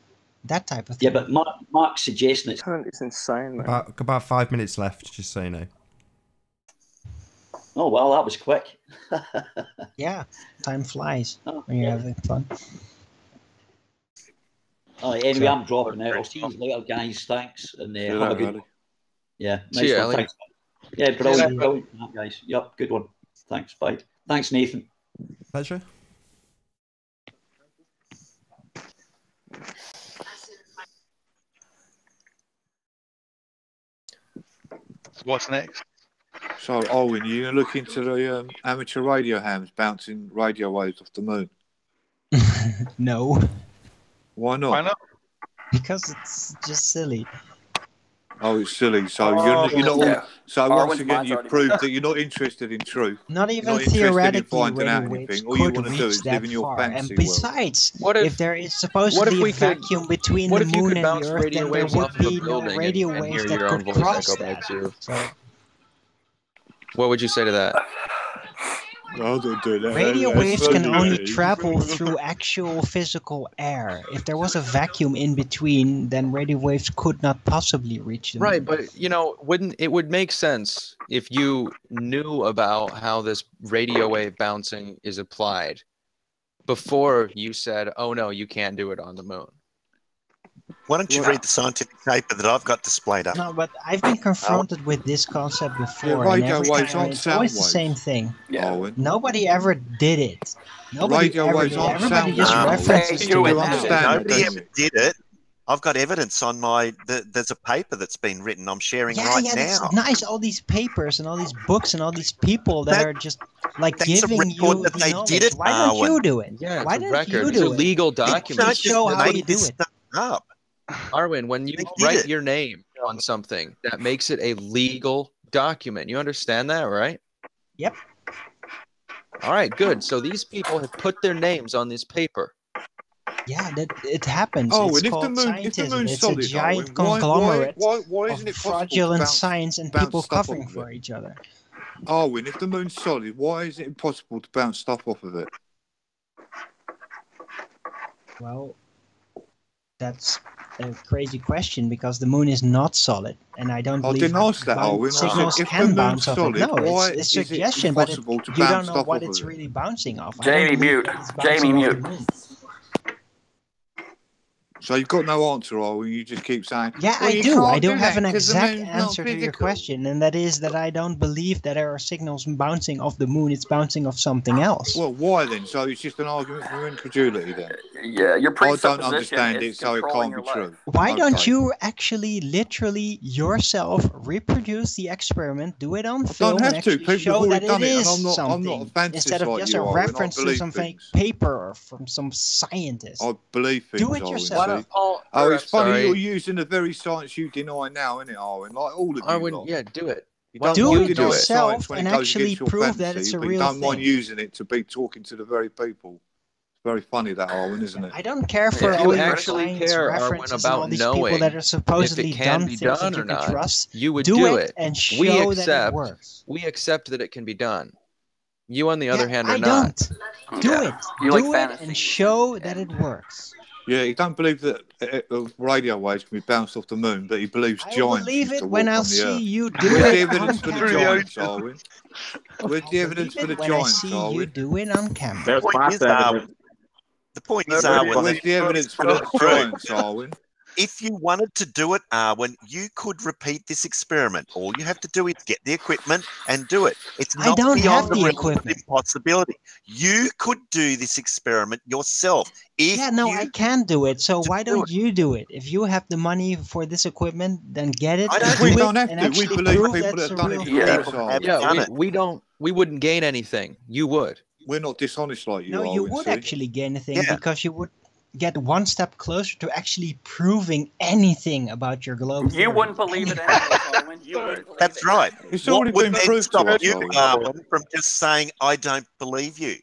that type of thing. Yeah, but Mark's suggesting it's insane, man. About 5 minutes left, just so you know. Oh well, that was quick. Yeah, time flies when you're having fun. Anyway, I'm dropping out. I'll see you later, guys. Thanks, and have a good. Yeah, nice one. Thanks. Yeah, brilliant, guys. Yep, good one. Thanks, bye. Thanks, Nathan. Pleasure. What's next? So, Owen, you're going to look into the amateur radio hams bouncing radio waves off the moon? No. Why not? Why not? Because it's just silly. Oh, it's silly. So you're not. So once again, you've proved that you're not interested in truth. Not even theoretically, radio waves could reach that far. And besides, if there is supposedly a vacuum between the moon and the Earth, then there would be no radio waves that could cross that. What would you say to that? No, don't do that. Radio That's waves so can only dirty. travel through actual physical air. If there was a vacuum in between, then radio waves could not possibly reach the moon. Right, but you know, wouldn't it would make sense if you knew about how this radio wave bouncing is applied before you said, "Oh no, you can't do it on the moon." Why don't you read the scientific paper that I've got displayed up? No, but I've been confronted with this concept before, Yeah, and radio every waves time aren't it's sound always the waves. same thing. Yeah. Nobody ever did it. Nobody Radio ever waves did. aren't Everybody sound just waves. references to You it. understand it, Nobody don't ever you? did it. I've got evidence on there's a paper that's been written. I'm sharing Yeah, right yeah, now. that's nice. All these papers and all these books and all these people that are just like That's a giving record you that the they knowledge. did it, Why don't you Arwen. do it? Yeah, Why it's a don't record. you It's do a it? legal They document. don't Please show just how make you do this it. stuff up. Arwen, when you They did write it. your name on something, that makes it a legal document. You understand that, right? Yep. All right, good. So these people have put their names on this paper. Yeah, that it happens. Oh, it's and if the called moon, if the scientism. moon's It's solid, a giant Owen, conglomerate why isn't it of possible to fraudulent bounce science and bounce people stuff off covering of for it? each other. Owen, if the moon's solid, why is it impossible to bounce stuff off of it? Well, that's a crazy question because the moon is not solid, and I don't I believe didn't ask that, Owen. I signals said, if the can moon's bounce off it. solid, No, why it's a is it suggestion, but impossible to you don't bounce know stuff what off it's of it? really bouncing off. I Jamie, don't believe mute. that it's bouncing Jamie, off the mute. moon. So you've got no answer, Owen. You just keep saying, Yeah, well, I you do. can't I do do have that an 'cause the exact moon's not answer to your physical. question, and that is that I don't believe that there are signals bouncing off the moon. It's bouncing off something else. Well, why then? So it's just an argument for incredulity then? Yeah, your I presupposition don't understand is it, so it controlling can't be your life. true. Why don't Okay. you actually, literally, yourself reproduce the experiment, do it on I film, don't and have to. actually People show have that already done it it, is and I'm not something, a fantasist instead of like just you a are, and I reference to believe some fake things. paper or from some scientist? I believe things, Do it Owen, yourself. see? Paul, Oh, it's funny sorry. you're using the very science you deny now, isn't it, Owen? Like all of you Arwen, lot. yeah, do it. You Well, don't Do mind it denying yourself science when and it goes actually against your prove that fantasy, it's a but you real don't mind thing. using it to be talking to the very people. It's very funny, that, Owen, isn't it? I don't care for If all you your actually science care, Arwen, references and all about these people that knowing are if supposedly it can done be things done that you or can not, trust. you would Do do it it. and We show that it accept. works. We accept that it can be done. You, on the other hand, I are not. don't. Do it. You like Do it fantasy and show that it works. Yeah, you don't believe that radio waves can be bounced off the moon, but he believes I will giants believe used to it when walk I'll on the see earth. you do Where's the it on evidence for the camera. giants, Owen? Where's the I'll evidence for believe the it when I giants, see you Owen? do it on camera. There's lots of evidence. The point is, Arwen, Where's the evidence for the giants, Owen? if you wanted to do it, Arwen, you could repeat this experiment. All you have to do is get the equipment and do it. It's I not don't beyond have the the realm of equipment. impossibility. You could do this experiment yourself. If Yeah, no, you I can do it. So why do don't you do it? If you have the money for this equipment, then get it. I don't do We it, don't have and to. We actually believe prove people that's that a have done it real before thing. us, Owen. have Yeah, done it. we wouldn't gain anything. You would. We're not dishonest like you No, are, you Owen, would see? actually gain a thing Yeah. because you would get one step closer to actually proving anything about your globe You theory. wouldn't believe it anyways, Owen. You wouldn't believe That's it. right. It's What already would been then proved to stop us, you, Owen. Arwen, from just saying, I don't believe you?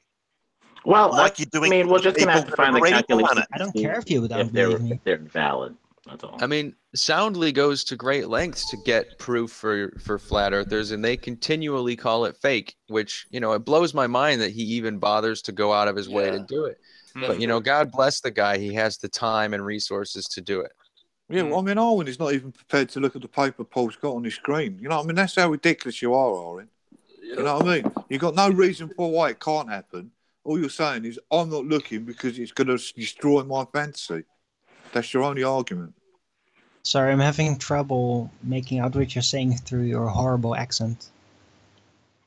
Well, Like you're doing I mean, to we're the just gonna have people to that find have the already done calculations it. I don't care if you don't if they're believe me. if they're valid. That's all. I mean, Soundly goes to great lengths to get proof for flat earthers, and they continually call it fake, which, you know, it blows my mind that he even bothers to go out of his way to do it. But, you know, God bless the guy. He has the time and resources to do it. Yeah, well, I mean, Owen is not even prepared to look at the paper Paul's got on his screen. You know what I mean? That's how ridiculous you are, Owen. You know what I mean? You've got no reason for why it can't happen. All you're saying is, I'm not looking because it's going to destroy my fantasy. That's your only argument. Sorry, I'm having trouble making out what you're saying through your horrible accent.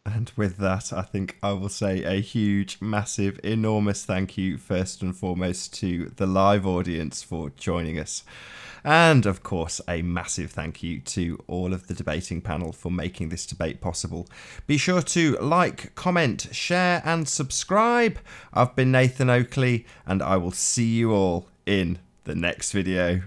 And with that, I think I will say a huge, massive, enormous thank you, first and foremost, to the live audience for joining us. And, of course, a massive thank you to all of the debating panel for making this debate possible. Be sure to like, comment, share, and subscribe. I've been Nathan Oakley, and I will see you all in the next video.